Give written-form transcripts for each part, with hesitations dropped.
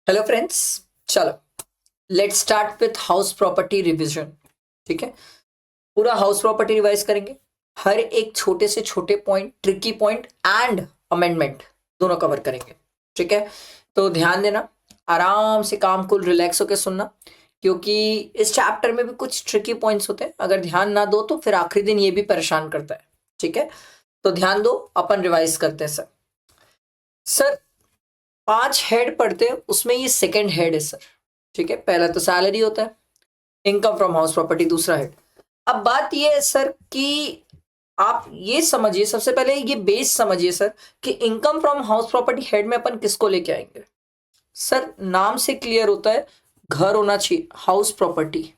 Hello friends, चलो let's start with house property revision. ठीक है, पूरा हाउस प्रॉपर्टी रिवाइज करेंगे। हर एक छोटे से छोटे point, tricky point and amendment दोनों कवर करेंगे। ठीक है, तो ध्यान देना, आराम से काम को रिलैक्स होकर सुनना, क्योंकि इस चैप्टर में भी कुछ ट्रिकी पॉइंट्स होते हैं। अगर ध्यान ना दो तो फिर आखिरी दिन ये भी परेशान करता है। ठीक है, तो ध्यान दो, अपन रिवाइज करते हैं। सर सर 5 हेड पढ़ते हैं, उसमें ये सेकंड हेड है सर। ठीक है, पहला तो सैलरी होता है, इनकम फ्रॉम हाउस प्रॉपर्टी दूसरा हेड। अब बात ये है सर कि आप ये समझिए, सबसे पहले ये बेस समझिए सर कि income from house property head में अपन किसको लेके आएंगे। सर नाम से क्लियर होता है, घर होना चाहिए, हाउस प्रॉपर्टी।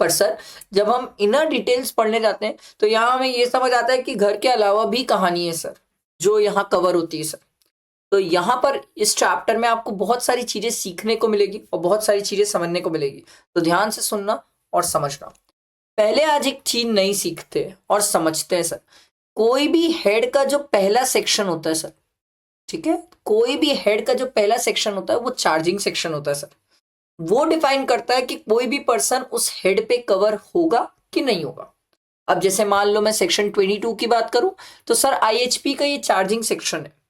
पर सर जब हम इनर डिटेल्स पढ़ने जाते हैं तो यहां हमें ये समझ आता है कि घर के अलावा भी कहानी है सर, जो यहाँ कवर होती है सर। तो यहाँ पर इस चैप्टर में आपको बहुत सारी चीजें सीखने को मिलेगी और बहुत सारी चीजें समझने को मिलेगी। तो ध्यान से सुनना और समझना। पहले आज एक चीज नहीं सीखते और समझते हैं सर। कोई भी हेड का जो पहला सेक्शन होता है सर, ठीक है, कोई भी हेड का जो पहला सेक्शन होता है वो चार्जिंग सेक्शन होता है सर। वो डिफाइन करता है कि कोई भी पर्सन उस हेड पे कवर होगा कि नहीं होगा। अब जैसे मान लो मैं सेक्शन 22 की बात करूं तो सर आईएचपी का ये चार्जिंग सेक्शन है।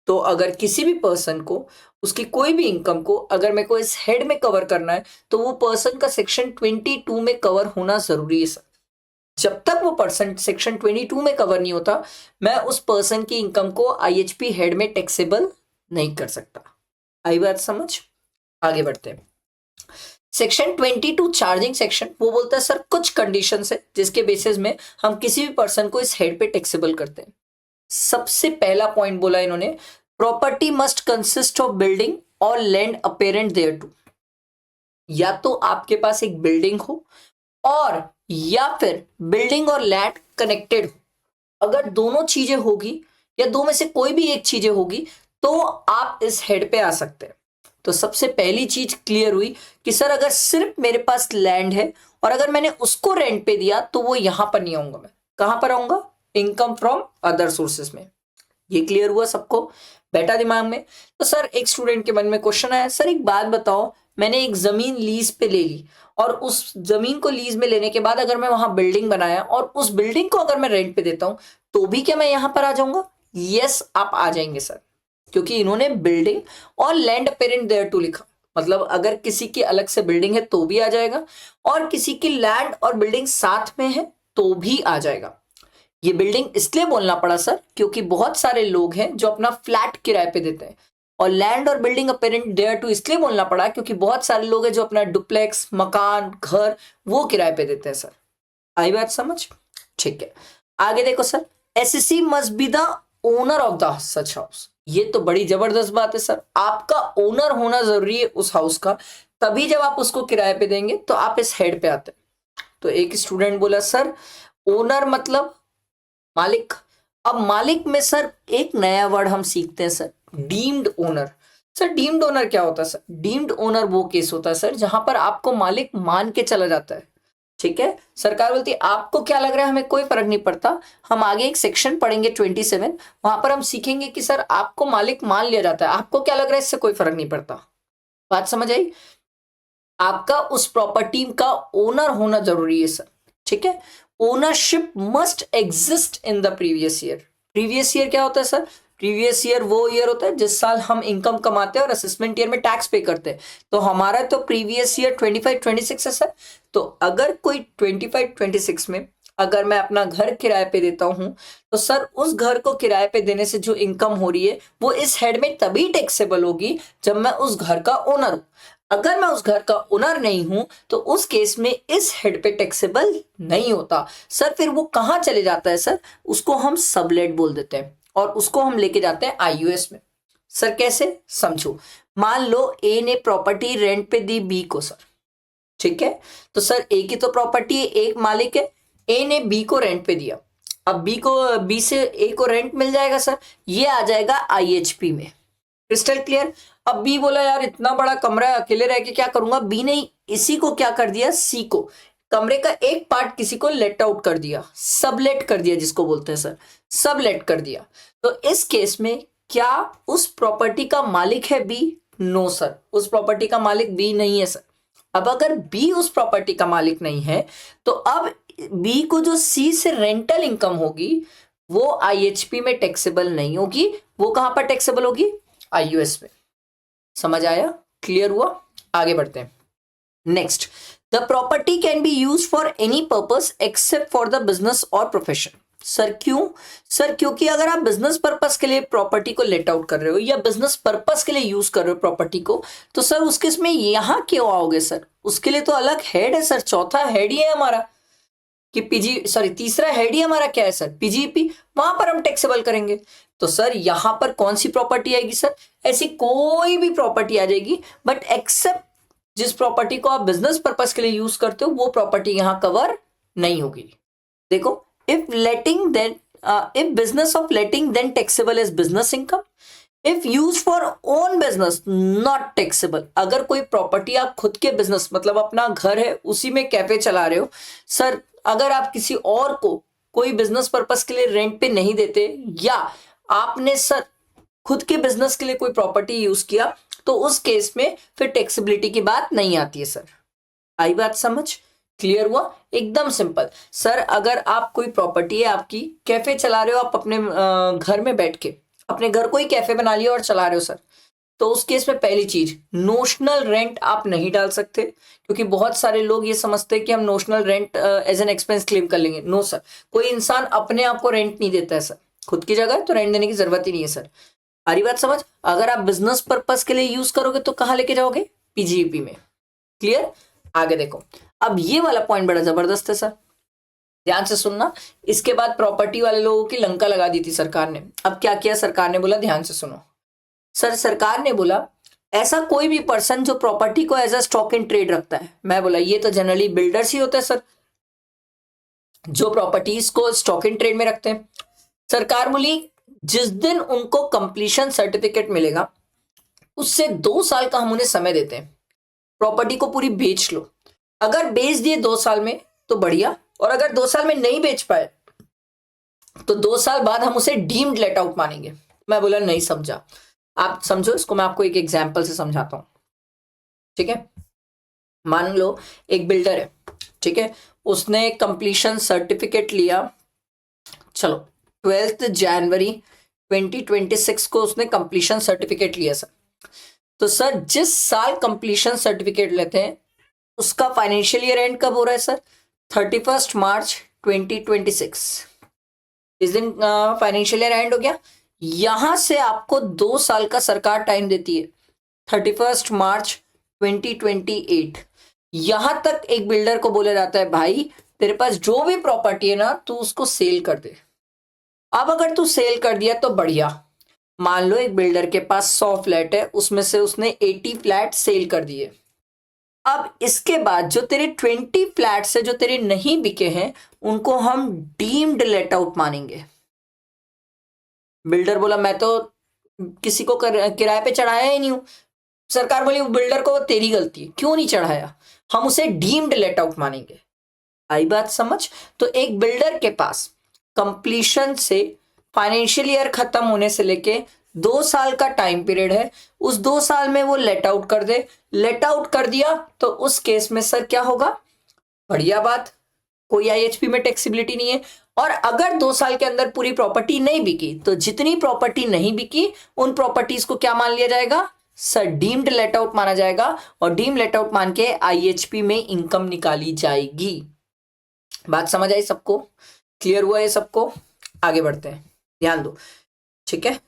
तो अगर किसी भी पर्सन को उसकी कोई भी इनकम को अगर मेरे को इस हेड में कवर करना है तो वो पर्सन का सेक्शन 22 में कवर होना जरूरी है सर। जब तक वो पर्सन सेक्शन 22 में कवर नहीं होता, मैं उस पर्सन की इनकम को आईएचपी हेड में टैक्सेबल नहीं कर सकता। आई बात समझ? आगे बढ़ते हैं। सेक्शन 22 चार्जिंग सेक्शन वो बोलता है सर कुछ कंडीशंस है जिसके बेसिस में हम किसी भी पर्सन को इस हेड पे टैक्सेबल करते हैं। सबसे पहला पॉइंट बोला इन्होंने, property must consist of building और लैंड अपेरेंट देयर टू। या तो आपके पास एक बिल्डिंग हो और या फिर बिल्डिंग और लैंड कनेक्टेड हो। अगर दोनों चीजें होगी या दो में से कोई भी एक चीजें होगी तो आप इस हेड पे आ सकते हैं। तो सबसे पहली चीज क्लियर हुई कि सर अगर सिर्फ मेरे पास लैंड है और अगर मैंने उसको रेंट पे दिया तो वो यहां पर नहीं आऊंगा। मैं कहां पर आऊंगा? इनकम फ्रॉम अदर सोर्सेस में। ये क्लियर हुआ सबको? बैठा दिमाग में? तो सर एक स्टूडेंट के मन में क्वेश्चन आया, सर एक बात बताओ, मैंने एक जमीन लीज पे ले ली और उस जमीन को लीज में लेने के बाद अगर मैं वहां बिल्डिंग बनाया और उस बिल्डिंग को अगर मैं रेंट पे देता हूं तो भी क्या मैं यहां पर आ जाऊंगा? यस, आप आ जाएंगे सर, क्योंकि इन्होंने बिल्डिंग और लैंड अपेरेंट देयर टू लिखा। मतलब अगर किसी की अलग से बिल्डिंग है तो भी आ जाएगा और किसी की लैंड और बिल्डिंग साथ में है तो भी आ जाएगा। ये बिल्डिंग इसलिए बोलना पड़ा सर क्योंकि बहुत सारे लोग हैं जो अपना फ्लैट किराए पे देते हैं, और लैंड और बिल्डिंग अपेरेंट देयर टू इसलिए बोलना पड़ा क्योंकि बहुत सारे लोग हैं जो अपना डुप्लेक्स मकान घर वो किराए पे देते हैं सर। आई बात समझ? ठीक है, आगे देखो sir, SSC must be the owner of the such house. ये तो बड़ी जबरदस्त बात है सर, आपका ओनर होना जरूरी है उस हाउस का, तभी जब आप उसको किराए पे देंगे तो आप इस हेड पे आते हैं। तो एक स्टूडेंट बोला सर ओनर मतलब मालिक। अब मालिक में सर एक नया वर्ड हम सीखते हैं sir, deemed owner. Sir deemed owner क्या होता है? सर डीम्ड ओनर वो केस होता है सर जहां पर आपको मालिक मान के चला जाता है। ठीक है, सरकार बोलती है आपको क्या लग रहा है, हमें कोई फर्क नहीं पड़ता। हम आगे एक सेक्शन पढ़ेंगे 27, वहां पर हम सीखेंगे कि सर आपको मालिक मान लिया जाता है, आपको क्या लग रहा है, इससे कोई फर्क नहीं पड़ता। बात समझ आई? आपका उस प्रॉपर्टी का ओनर होना जरूरी है सर। ठीक है, ownership must exist in the previous year. Previous year क्या होता है सर? प्रीवियस ईयर वो ईयर होता है जिस साल हम इनकम कमाते हैं और असेसमेंट ईयर में टैक्स पे करते हैं। तो हमारा तो प्रीवियस ईयर 25-26 है सर। तो अगर कोई 25-26 में अगर मैं अपना घर किराए पे देता हूं तो सर उस घर को किराए पे देने से जो इनकम हो रही है वो इस हेड में तभी टैक्सेबल होगी जब मैं उस घर का ओनर हूं। अगर मैं उस घर का ओनर नहीं हूं तो उस केस में इस हेड पे टैक्सेबल नहीं होता सर। फिर वो कहां चले जाता है सर? उसको हम सबलेट बोल देते हैं और उसको हम लेके जाते हैं आईयूएस में। सर कैसे? समझो, मान लो ए ने प्रॉपर्टी रेंट पे दी बी को सर। ठीक है, तो सर ए की तो प्रॉपर्टी है, एक मालिक है, ए ने बी को रेंट पे दिया। अब बी से ए को रेंट मिल जाएगा सर, ये आ जाएगा आईएचपी में। Crystal clear? अब बी बोला यार इतना बड़ा कमरा है, अकेले रह के क्या करूंगा। बी ने इसी को क्या कर दिया, सी को, कमरे का एक पार्ट किसी को लेट आउट कर दिया, सबलेट कर दिया, जिसको बोलते हैं सर सबलेट कर दिया। तो इस केस में क्या उस प्रॉपर्टी का मालिक है बी? नो सर, उस प्रॉपर्टी का मालिक बी नहीं है सर। अब अगर बी उस प्रॉपर्टी का मालिक नहीं है तो अब बी को जो सी से रेंटल इनकम होगी वो आईएचपी में टैक्सेबल नहीं होगी, वो कहां पर टैक्सेबल होगी, आईयूएस में। समझ आया, क्लियर हुआ, आगे बढ़ते हैं। Next, the property can be use for any purpose except for the business और प्रोफेशन। सर क्यों? सर क्योंकि अगर आप बिजनेस पर्पस के लिए प्रॉपर्टी को लेट आउट कर रहे हो या बिजनेस पर्पस के लिए यूज कर रहे हो प्रॉपर्टी को, तो सर उसके इसमें यहां क्यों आओगे सर? उसके लिए तो अलग हेड है सर, चौथा हेड ही है हमारा कि तीसरा हेड ही हमारा क्या है सर, पीजीपी, वहां पर हम टैक्सेबल करेंगे। तो सर यहां पर कौन सी प्रॉपर्टी आएगी सर? ऐसी कोई भी प्रॉपर्टी आ जाएगी, बट एक्सेप्ट जिस प्रॉपर्टी को आप बिजनेस पर्पस के लिए यूज करते हो वो प्रॉपर्टी यहां कवर नहीं होगी। देखो, if business of letting then taxable as business income, if used for own business not taxable। अगर कोई प्रॉपर्टी आप खुद के बिजनेस, मतलब अपना घर है उसी में कैफे चला रहे हो सर, अगर आप किसी और को कोई बिजनेस पर्पस के लिए रेंट पे नहीं देते या आपने सर खुद के बिजनेस के लिए कोई प्रॉपर्टी यूज किया, तो उस केस में फिर टैक्सेबिलिटी की बात नहीं आती है सर। आई बात समझ, क्लियर हुआ, एकदम सिंपल। सर अगर आप कोई प्रॉपर्टी है आपकी, कैफे चला रहे हो आप अपने घर में बैठ के, अपने घर को ही कैफे बना लिया और चला रहे हो सर, तो उस केस में पहली चीज, नोशनल रेंट आप नहीं डाल सकते, क्योंकि बहुत सारे लोग ये समझते हैं कि हम notional rent as an expense claim कर लेंगे। नो सर, कोई इंसान अपने आप को रेंट नहीं देता है सर, खुद की जगह है तो रेंट देने की जरूरत ही नहीं है सर। सारी बात समझ, अगर आप बिजनेस पर्पस के लिए यूज करोगे तो कहां लेके जाओगे, पीजीईपी में। क्लियर, आगे देखो, अब ये वाला पॉइंट बड़ा जबरदस्त है सर, ध्यान से सुनना। इसके बाद प्रॉपर्टी वाले लोगों की लंका लगा दी थी सरकार ने। अब क्या किया सरकार ने, बोला ध्यान से सुनो सर, सरकार ने बोला ऐसा कोई भी पर्सन जो प्रॉपर्टी को as a stock in trade रखता है, मैं बोला ये तो जनरली बिल्डर्स ही होते हैं सर जो प्रॉपर्टीज को स्टॉक इन ट्रेड में रखते हैं। सरकार बोली जिस दिन उनको कंप्लीशन सर्टिफिकेट मिलेगा उससे 2 साल का हम उन्हें समय देते हैं, प्रॉपर्टी को पूरी बेच लो। अगर बेच दिए 2 साल में तो बढ़िया, और अगर 2 साल में नहीं बेच पाए तो 2 साल बाद हम उसे डीम्ड लेट आउट मानेंगे। मैं बोला नहीं समझा, आप समझो इसको, मैं आपको एक एग्जांपल से समझाता हूं, ठीक है। मान लो एक बिल्डर है, ठीक है, उसने कंप्लीशन सर्टिफिकेट लिया, चलो 12 जनवरी 2026 को उसने कंप्लीशन सर्टिफिकेट लिया सर। तो सर जिस साल कंप्लीशन सर्टिफिकेट लेते हैं उसका फाइनेंशियल ईयर एंड कब हो रहा है सर, 31 मार्च 2026, इस दिन फाइनेंशियल ईयर एंड हो गया। यहां से आपको 2 साल का सरकार टाइम देती है, 31 मार्च 2028। यहां तक एक बिल्डर को बोला जाता है भाई तेरे पास जो भी प्रॉपर्टी है ना तू उसको सेल कर दे। अब अगर तू सेल कर दिया तो बढ़िया, मान लो एक बिल्डर के पास 100 फ्लैट है, उसमें से उसने 80 फ्लैट सेल कर दिए। अब इसके बाद जो तेरे 20 फ्लैट्स है जो तेरे नहीं बिके हैं उनको हम डीम्ड लेट आउट मानेंगे। बिल्डर बोला मैं तो किसी को किराए पे चढ़ाया ही नहीं हूं। सरकार बोली बिल्डर को तेरी गलती है, क्यों नहीं चढ़ाया, हम उसे डीम्ड लेट आउट मानेंगे। आई बात समझ। तो एक बिल्डर के पास कंप्लीशन से फाइनेंशियल ईयर खत्म होने से लेके 2 साल का टाइम पीरियड है, उस 2 साल में वो लेट आउट कर दे, लेट आउट कर दिया तो उस केस में सर क्या होगा, बढ़िया बात, कोई आईएचपी में टैक्सेबिलिटी नहीं है। और अगर 2 साल के अंदर पूरी प्रॉपर्टी नहीं बिकी तो जितनी प्रॉपर्टी नहीं बिकी उन प्रॉपर्टीज को क्या मान लिया जाएगा सर, डीम्ड लेट आउट माना जाएगा, और डीम्ड लेट आउट मान के आईएचपी में इनकम निकाली जाएगी। बात समझ आई सबको, क्लियर हुआ ये सबको, आगे बढ़ते हैं, ध्यान दो, ठीक है।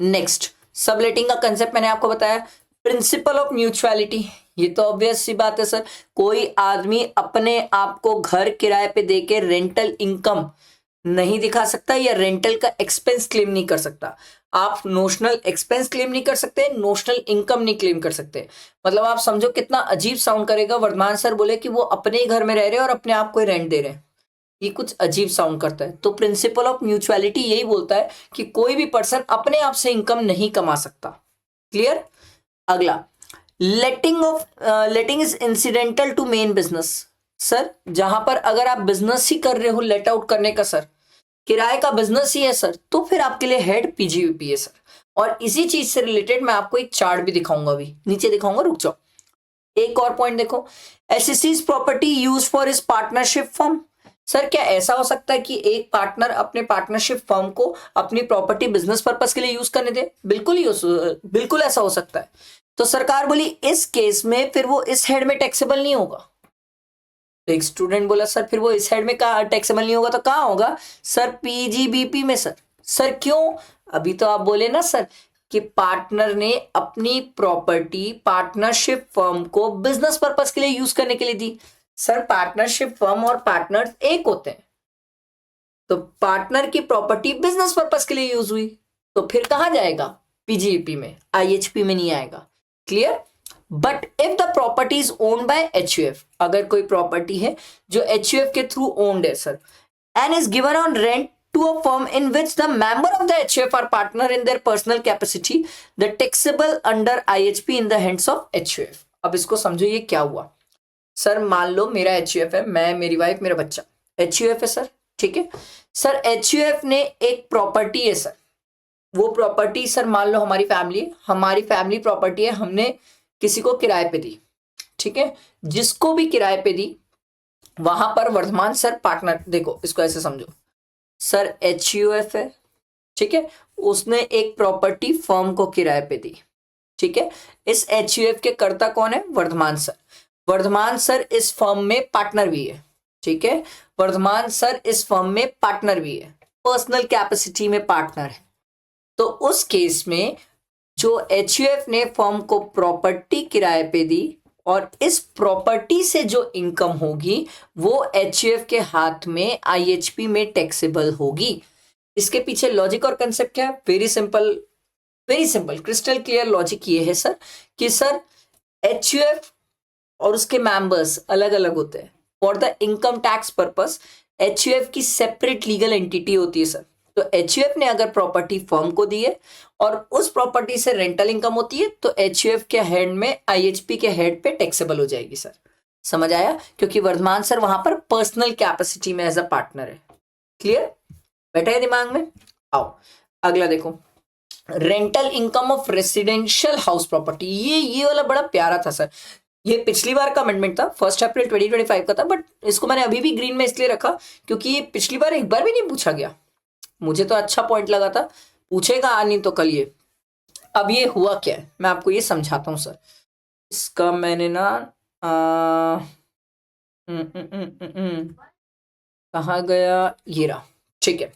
नेक्स्ट, सबलेटिंग का कंसेप्ट मैंने आपको बताया, प्रिंसिपल ऑफ म्यूचुअलिटी, ये तो ऑब्वियस सी बात है सर, कोई आदमी अपने आप को घर किराए पे देके रेंटल इनकम नहीं दिखा सकता या रेंटल का एक्सपेंस क्लेम नहीं कर सकता। आप नोशनल एक्सपेंस क्लेम नहीं कर सकते, नोशनल इनकम नहीं क्लेम कर सकते। मतलब आप समझो कितना अजीब साउंड करेगा, वर्धमान सर बोले कि वो अपने ही घर में रह रहे हैं और अपने आप को रेंट दे रहे हैं, ये कुछ अजीब साउंड करता है। तो प्रिंसिपल ऑफ म्यूचुअलिटी यही बोलता है कि कोई भी पर्सन अपने आप से इनकम नहीं कमा सकता। क्लियर, अगला, letting is incidental to main business. Sir जहां पर अगर आप बिजनेस ही कर रहे हो लेट आउट करने का सर, किराए का बिजनेस ही है सर, तो फिर आपके लिए हेड पीजीवीपी है सर, और इसी चीज से रिलेटेड मैं आपको एक चार्ट भी दिखाऊंगा, अभी नीचे दिखाऊंगा, रुक जाओ। एक और पॉइंट देखो, एसएससीज property use for is partnership firm. Sir क्या ऐसा हो सकता है कि एक पार्टनर अपने पार्टनरशिप फर्म को अपनी प्रॉपर्टी बिजनेस पर्पस के लिए यूज करने दे? बिल्कुल ऐसा हो सकता है। तो सरकार बोली इस केस में फिर वो इस हेड में टैक्सेबल नहीं होगा। तो एक स्टूडेंट बोला सर फिर वो इस हेड में कहा टैक्सेबल नहीं होगा तो कहाँ होगा? सर पीजीबीपी में। सर क्यों? अभी तो आप बोले ना सर कि पार्टनर ने अपनी प्रॉपर्टी पार्टनरशिप फर्म को बिजनेस पर्पस के लिए यूज करने के लिए दी। सर पार्टनरशिप फर्म और पार्टनर एक होते हैं, तो पार्टनर की प्रॉपर्टी बिजनेस पर्पस के लिए यूज हुई तो फिर कहां जाएगा? पीजीईपी में, आईएचपी में नहीं आएगा। Clear? But if the property is owned by HUF, अगर कोई प्रॉपर्टी है जो एचयूएफ के थ्रू ओन्ड है sir, and is given on rent to a firm in which the member of the HUF are partner in their personal capacity, the taxable under IHP in the hands of HUF। अब इसको समझो ये क्या हुआ। Sir मान लो मेरा HUF है, मैं, मेरी वाइफ, मेरा बच्चा, HUF है सर, ठीक है सर। HUF ने एक प्रॉपर्टी है सर, वो प्रॉपर्टी सर मान लो हमारी फैमिली प्रॉपर्टी है, हमने किसी को किराए पे दी, ठीक है। जिसको भी किराए पे दी वहां पर वर्धमान सर पार्टनर, देखो इसको ऐसे समझो, सर HUF है, ठीक है, उसने एक प्रॉपर्टी फर्म को किराए पे दी, ठीक है। इस HUF के कर्ता कौन है? वर्धमान सर। वर्धमान सर इस फर्म में पार्टनर भी है, ठीक है। वर्धमान सर इस फर्म में पार्टनर भी है, पर्सनल कैपेसिटी में पार्टनर है। तो उस केस में जो HUF ने फर्म को प्रॉपर्टी किराए पे दी और इस प्रॉपर्टी से जो इनकम होगी वो HUF के हाथ में IHP में टैक्सेबल होगी। इसके पीछे लॉजिक और कंसेप्ट क्या है? Very simple crystal clear logic ये है सर कि सर HUF और उसके मेंबर्स अलग अलग होते हैं। For the income tax purpose HUF की सेपरेट लीगल एंटिटी होती है सर। तो HUF ने अगर प्रॉपर्टी फर्म को दी है और उस प्रॉपर्टी से रेंटल इनकम होती है तो HUF के हेड में IHP के हेड पे टैक्सेबल हो जाएगी सर। समझ आया? क्योंकि वर्धमान सर वहां पर पर्सनल कैपेसिटी में एज अ पार्टनर है। क्लियर? बैठा है दिमाग में? आओ अगला देखो, rental income of residential house property. ये वाला बड़ा प्यारा था सर, ये पिछली बार का अमेंडमेंट था, 1 अप्रैल 2025 का था, बट इसको मैंने अभी भी ग्रीन में इसलिए रखा क्योंकि ये पिछली बार एक बार भी नहीं पूछा गया। मुझे तो अच्छा पॉइंट लगा था, पूछेगा नहीं तो कल ये। अब ये हुआ क्या है मैं आपको ये समझाता हूं सर। इसका मैंने ना कहाँ गया, ये रहा, ठीक है।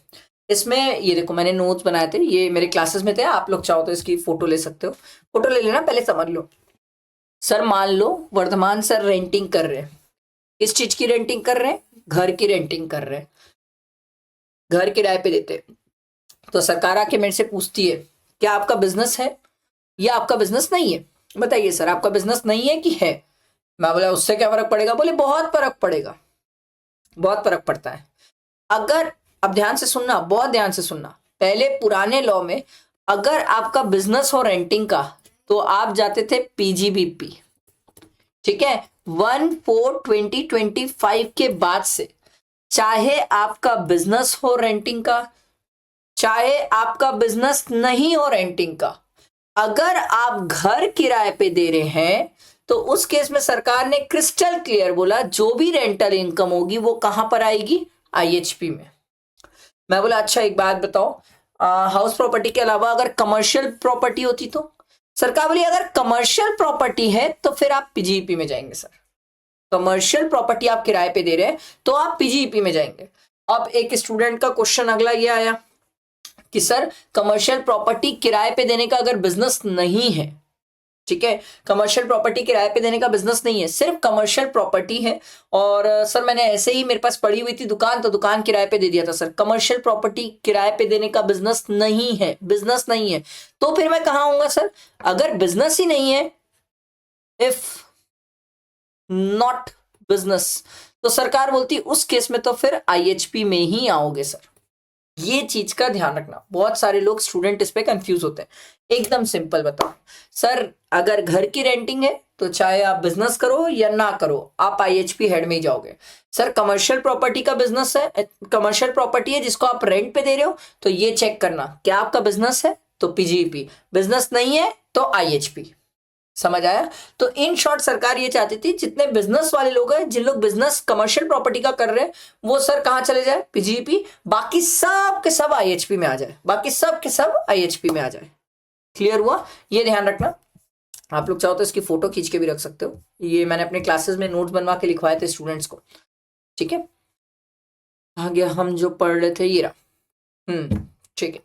इसमें ये देखो मैंने नोट्स बनाए थे, ये मेरे क्लासेस में थे, आप लोग चाहो तो इसकी फोटो ले सकते हो। फोटो ले लेना, पहले समझ लो। सर मान लो वर्धमान सर रेंटिंग कर रहे हैं, किस चीज की रेंटिंग कर रहे हैं? घर की रेंटिंग कर रहे हैं, घर किराए पे देते। तो सरकार आके मेरे से पूछती है क्या आपका बिजनेस है या आपका बिजनेस नहीं है? बताइए सर आपका बिजनेस नहीं है कि है? मैं बोला उससे क्या फर्क पड़ेगा? बोले बहुत फर्क पड़ेगा, बहुत फर्क पड़ता है। अगर, अब ध्यान से सुनना, बहुत ध्यान से सुनना, पहले पुराने लॉ में अगर आपका बिजनेस हो रेंटिंग का तो आप जाते थे पीजीबीपी, ठीक है। 1/4/2025 के बाद से चाहे आपका बिजनेस हो रेंटिंग का, चाहे आपका बिजनेस नहीं हो रेंटिंग का, अगर आप घर किराए पे दे रहे हैं तो उस केस में सरकार ने क्रिस्टल क्लियर बोला जो भी रेंटल इनकम होगी वो कहां पर आएगी? आईएचपी में। मैं बोला अच्छा एक बात बताओ, हाउस प्रॉपर्टी के अलावा अगर कमर्शियल प्रॉपर्टी होती तो? सरकार बोली अगर कमर्शियल प्रॉपर्टी है तो फिर आप पीजीईपी में जाएंगे सर। कमर्शियल प्रॉपर्टी आप किराए पे दे रहे हैं तो आप पीजीईपी में जाएंगे। अब एक स्टूडेंट का क्वेश्चन अगला ये आया कि सर कमर्शियल प्रॉपर्टी किराए पे देने का अगर बिजनेस नहीं है, ठीक है, कमर्शियल प्रॉपर्टी किराए पे देने का बिजनेस नहीं है, सिर्फ कमर्शियल प्रॉपर्टी है और सर मैंने ऐसे ही मेरे पास पड़ी हुई थी दुकान तो दुकान किराए पे दे दिया था सर, कमर्शियल प्रॉपर्टी किराए पे देने का बिजनेस नहीं है, तो फिर मैं कहां आऊंगा सर? अगर बिजनेस ही नहीं है, इफ नॉट बिजनेस, तो सरकार बोलती उस केस में तो फिर आईएचपी में ही आओगे सर। ये चीज का ध्यान रखना, बहुत सारे लोग स्टूडेंट इस पे कंफ्यूज होते हैं। एकदम सिंपल बताओ सर, अगर घर की रेंटिंग है तो चाहे आप बिजनेस करो या ना करो आप आईएचपी हेड में ही जाओगे। सर कमर्शियल प्रॉपर्टी का बिजनेस है, कमर्शियल प्रॉपर्टी है जिसको आप रेंट पे दे रहे हो तो ये चेक करना क्या आपका बिजनेस है तो पीजीईपी, बिजनेस नहीं है तो आईएचपी। समझ आया? तो इन शॉर्ट सरकार ये चाहती थी जितने बिजनेस वाले लोग हैं, जिन लोग बिजनेस कमर्शियल प्रॉपर्टी का कर रहे हैं, वो सर कहां चले जाए? पीजीईपी, बाकी सब के सब आईएचपी में आ जाए, बाकी सब के सब आईएचपी में आ जाए। क्लियर हुआ? ये ध्यान रखना। आप लोग चाहो तो इसकी फोटो खींच के भी रख सकते हो, ये मैंने अपने क्लासेस में नोट्स बनवा के लिखवाए थे स्टूडेंट्स को। ठीक है, आगे हम जो पढ़ रहे थे ये रहा। ठीक है,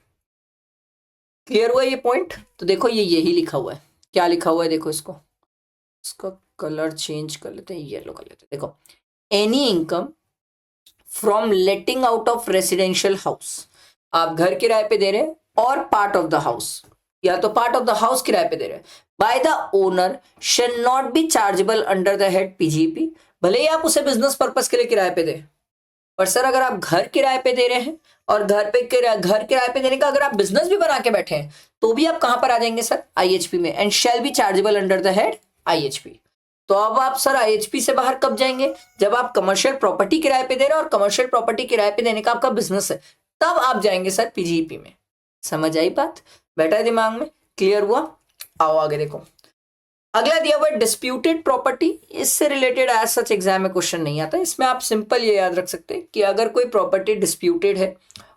क्लियर हुआ ये पॉइंट? तो देखो ये यही लिखा हुआ है। क्या लिखा हुआ है देखो, इसका कलर चेंज कर लेते हैं, येलो कर लेते हैं। देखो, any income from letting out of residential house, आप घर किराए पे दे रहे हैं और पार्ट ऑफ द हाउस, या तो पार्ट ऑफ द हाउस किराए पे दे रहे हैं, by the owner shall not be chargeable under the head PGP. भले ही आप उसे बिजनेस पर्पस के लिए किराए पे दें, पर सर अगर आप घर किराए पे दे रहे हैं और घर किराए पे देने का अगर आप बिजनेस भी बना के बैठे हैं, तो भी आप कहां पर आ जाएंगे सर? आईएचपी में। And shall be chargeable under the head IHP. तो अब आप सर आईएचपी से बाहर कब जाएंगे? जब आप कमर्शियल प्रॉपर्टी किराए पे दे रहे हैं और कमर्शियल प्रॉपर्टी किराए पे देने का आपका बिजनेस है, तब आप जाएंगे सर पीजीईपी में। समझ आई बात? बैठा है दिमाग में? क्लियर हुआ? आओ आगे देखो, अगला दिया हुआ डिस्प्यूटेड प्रॉपर्टी। इससे रिलेटेड एज सच एग्जाम में क्वेश्चन नहीं आता। इसमें आप सिंपल ये याद रख सकते हैं कि अगर कोई प्रॉपर्टी डिस्प्यूटेड है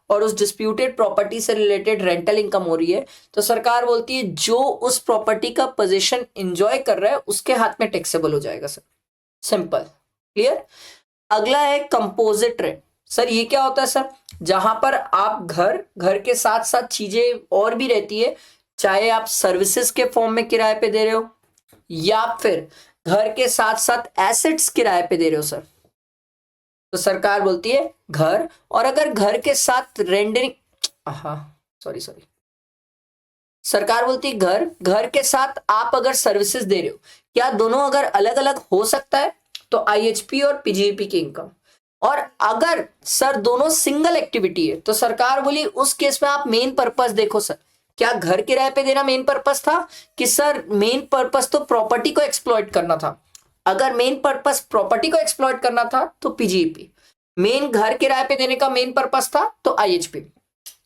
और उस डिस्प्यूटेड प्रॉपर्टी से रिलेटेड रेंटल इनकम हो रही है, तो सरकार बोलती है जो उस प्रॉपर्टी का पोजीशन एंजॉय कर रहा है उसके हाथ में टैक्सेबल हो जाएगा सर। Simple, clear? अगला है कंपोजिट रेंट। सर ये क्या होता है सर? जहां पर आप घर के साथ साथ चीजें और भी रहती है, चाहे आप सर्विसेज के फॉर्म में किराए पे दे रहे हो या फिर घर के साथ साथ एसेट्स किराए पे दे रहे हो सर, तो सरकार बोलती है घर। और अगर घर के साथ रेंडरिंग, सॉरी सरकार बोलती है घर के साथ आप अगर सर्विसेज दे रहे हो, क्या दोनों अगर अलग अलग हो सकता है? तो आईएचपी और पीजीईपी की इनकम। और अगर सर दोनों सिंगल एक्टिविटी है, तो सरकार बोली उस केस में आप मेन पर्पस देखो सर, क्या घर किराए पे देना मेन पर्पस था कि सर मेन पर्पस तो प्रॉपर्टी को एक्सप्लॉइट करना था? अगर मेन पर्पस प्रॉपर्टी को एक्सप्लॉइट करना था तो पीजीईपी, मेन घर किराए पे देने का मेन पर्पस था तो आईएचपी।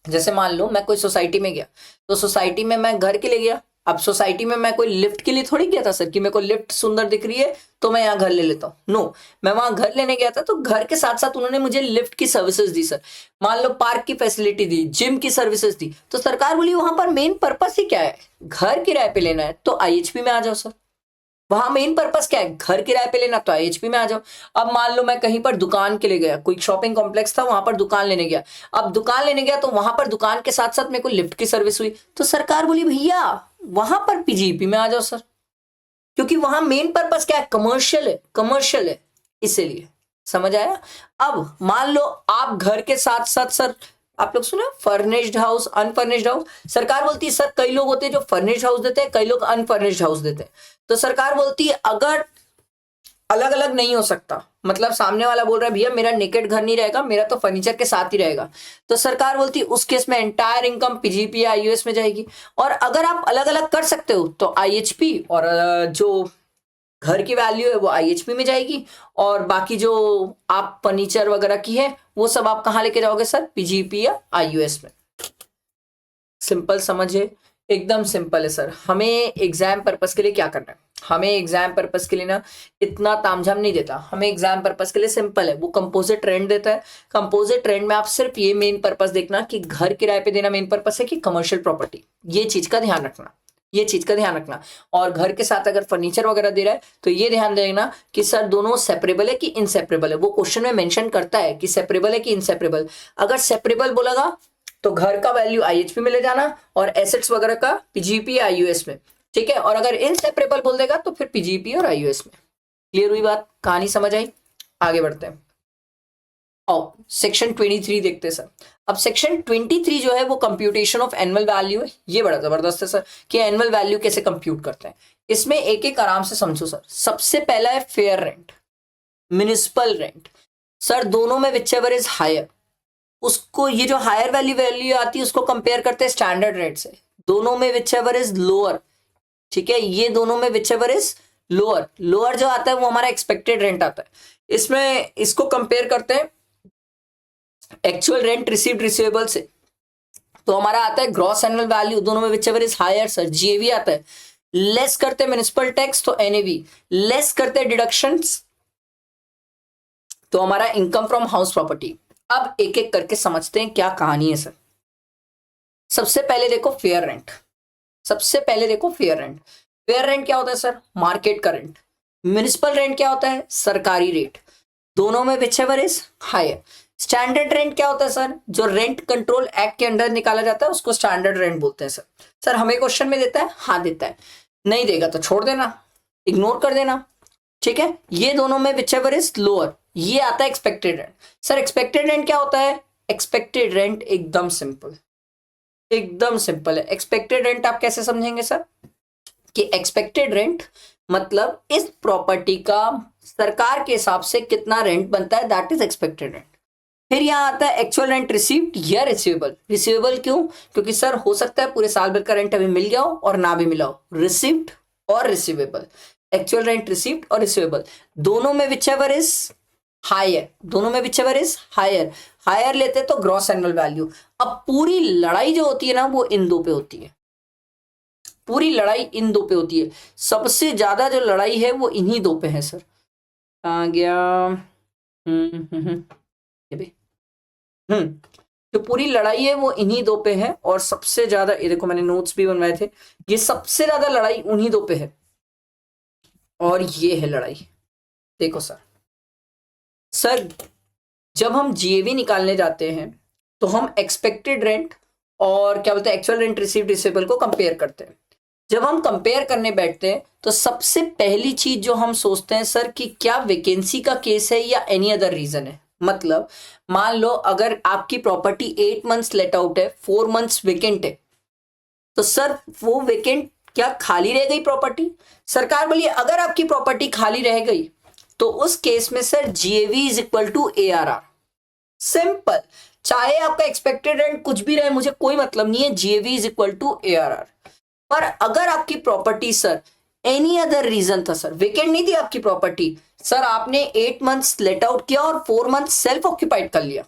जैसे मान लो मैं कोई सोसाइटी में गया, तो सोसाइटी में मैं घर के लिए गया। अब सोसाइटी में मैं कोई लिफ्ट के लिए थोड़ी गया था सर कि मेरे को लिफ्ट सुंदर दिख रही है तो मैं यहाँ घर ले लेता हूँ। नो, मैं वहां घर लेने गया था तो घर के साथ साथ उन्होंने मुझे लिफ्ट की सर्विसेज दी सर, मान लो पार्क की फैसिलिटी दी, जिम की सर्विसेज दी। तो सरकार बोली वहां पर मेन पर्पस ही क्या है? घर किराए पे लेना है तो आईएचपी में आ जाओ सर। वहां मेन पर्पस क्या है? घर किराए पे लेना, तो आईएचपी में आ जाओ। अब मान लो मैं कहीं पर दुकान के लिए गया, कोई शॉपिंग कॉम्प्लेक्स था, वहां पर दुकान लेने गया। अब दुकान लेने गया तो वहां पर दुकान के साथ साथ मेरे को लिफ्ट की सर्विस हुई, तो सरकार बोली भैया वहां पर पीजीईपी में आ जाओ सर, क्योंकि वहां मेन पर्पस क्या है? कमर्शियल है, इसीलिए। समझ आया? अब मान लो आप घर के साथ साथ सर, आप लोग सुना फर्निश्ड हाउस, अनफर्निश्ड हाउस। सरकार बोलती है सर कई लोग होते हैं जो फर्निश्ड हाउस देते हैं, कई लोग अनफर्निश्ड हाउस देते हैं। तो सरकार बोलती है अगर अलग अलग नहीं हो सकता, मतलब सामने वाला बोल रहा है भैया मेरा नेकेड घर नहीं रहेगा, मेरा तो फर्नीचर के साथ ही रहेगा, तो सरकार बोलती है उस केस में एंटायर इनकम पीजीपी या आईयूएस में जाएगी। और अगर आप अलग अलग कर सकते हो तो आईएचपी, और जो घर की वैल्यू है वो आईएचपी में जाएगी, और बाकी जो आप फर्नीचर वगैरह की है वो सब आप कहां लेके जाओगे सर? पीजीपी या आईयूएस में। सिंपल समझे? एकदम सिंपल है सर। हमें एग्जाम पर्पस के लिए क्या करना है? हमें एग्जाम पर्पस के लिए ना इतना तामझाम नहीं देता, हमें एग्जाम पर्पस के लिए सिंपल है, वो कंपोजिट रेंट देता है। कंपोजिट रेंट में आप सिर्फ ये मेन पर्पस देखना कि घर किराए पे देना मेन पर्पस है कि कमर्शियल प्रॉपर्टी, ये चीज का ध्यान रखना। और घर के साथ अगर फर्नीचर वगैरह दे रहा है तो ये ध्यान देना कि सर दोनों सेपरेबल है कि इनसेपरेबल है। वो क्वेश्चन में मेंशन करता है कि सेपरेबल है कि इनसेपरेबल। अगर सेपरेबल बोलेगा तो घर का वैल्यू आईएचपी में ले जाना और एसेट्स वगैरह का पीजीपी या आईयूएस में, ठीक है। और अगर इनसेपरेबल बोल देगा तो फिर पीजीपी और आईयूएस में। क्लियर हुई बात? कहानी समझ आई? आगे बढ़ते हैं। आओ सेक्शन 23 देखते हैं सर। अब सेक्शन 23 जो है वो कंप्यूटेशन ऑफ एनुअल वैल्यू है। ये बड़ा जबरदस्त है सर कि एनुअल वैल्यू कैसे कंप्यूट करते हैं। इसमें एक एक आराम से समझो सर। सबसे पहला है fair rent, municipal rent. Sir दोनों में विचएवर इज हायर, उसको ये जो हायर वैल्यू आती है उसको कंपेयर करते हैं स्टैंडर्ड रेट से। दोनों में विचएवर इज लोअर, ठीक है। ये दोनों में विचएवर इज लोअर जो आता है वो हमारा एक्सपेक्टेड रेंट आता है। इसमें इसको कंपेयर करते हैं एक्चुअल रेंट रिसीव्ड रिसीवेबल से। तो हमारा आता है ग्रॉस एनुअल वैल्यू, दोनों में whichever is higher sir, GAV आता है। लेस करते हैं म्युनिसिपल टैक्स तो एनएवी, लेस करते हैं डिडक्शंस तो हमारा इनकम फ्रॉम हाउस प्रॉपर्टी। अब एक एक करके समझते हैं क्या कहानी है सर। सबसे पहले देखो फेयर रेंट, सबसे पहले देखो फेयर रेंट। फेयर रेंट क्या होता है सर? मार्केट का रेंट। म्युनिसिपल रेंट क्या होता है? सरकारी रेट। दोनों में whichever is higher. Standard rent क्या होता है सर? जो रेंट कंट्रोल एक्ट के अंडर निकाला जाता है उसको स्टैंडर्ड रेंट बोलते हैं सर। सर हमें क्वेश्चन में देता है? हाँ देता है। नहीं देगा तो छोड़ देना, इग्नोर कर देना, ठीक है। ये दोनों में विच एवर इज लोअर, ये आता है expected rent. Sir expected rent क्या होता है? एक्सपेक्टेड रेंट एकदम सिंपल, एकदम सिंपल है। एक्सपेक्टेड रेंट आप कैसे समझेंगे सर? कि एक्सपेक्टेड रेंट मतलब इस प्रॉपर्टी का सरकार के हिसाब से कितना रेंट बनता है, दैट इज एक्सपेक्टेड रेंट। फिर यहां आता है एक्चुअल रेंट रिसीव्ड या रिसीवेबल। रिसीवेबल क्यों? क्योंकि सर हो सकता है पूरे साल भर का रेंट अभी मिल गया हो और ना भी मिला हो। रिसीव्ड और रिसीवेबल, एक्चुअल रेंट रिसीव्ड और रिसीवेबल, दोनों में विच एवर इज हायर, दोनों में whichever is higher. Higher लेते तो ग्रॉस एनुअल वैल्यू। अब पूरी लड़ाई जो होती है ना वो इन दो पे होती है, पूरी लड़ाई इन दो पे होती है। सबसे ज्यादा जो लड़ाई है वो इन्हीं दो पे है सर। आ गया ये भी जो पूरी लड़ाई है वो इन्हीं दो पे है। और सबसे ज्यादा, ये देखो मैंने नोट्स भी बनवाए थे, ये सबसे ज्यादा लड़ाई उन्हीं दो पे है। और ये है लड़ाई, देखो सर। सर जब हम जीएवी निकालने जाते हैं तो हम एक्सपेक्टेड रेंट और क्या बोलते हैं एक्चुअल रेंट रिसीव्ड रिसीवेबल को कंपेयर करते हैं। जब हम कंपेयर करने बैठते हैं तो सबसे पहली चीज जो हम सोचते हैं सर कि क्या वैकेंसी का केस है या एनी अदर रीजन है। मतलब मान लो अगर आपकी प्रॉपर्टी 8 मंथ्स लेट आउट है, 4 मंथ्स वेकेंट है, तो सर वो वेकेंट क्या खाली रह गई प्रॉपर्टी? सरकार बोलिए अगर आपकी प्रॉपर्टी खाली रह गई तो उस केस में sir GAV is equal to ARR. Simple, चाहे आपका एक्सपेक्टेड रेंट कुछ भी रहे मुझे कोई मतलब नहीं है, GAV is equal to ARR. पर अगर आपकी property sir any other reason था, सर वेकेंट नहीं थी आपकी प्रॉपर्टी, सर आपने 8 मंथ्स लेट आउट किया और 4 मंथ्स सेल्फ ऑक्यूपाइड कर लिया,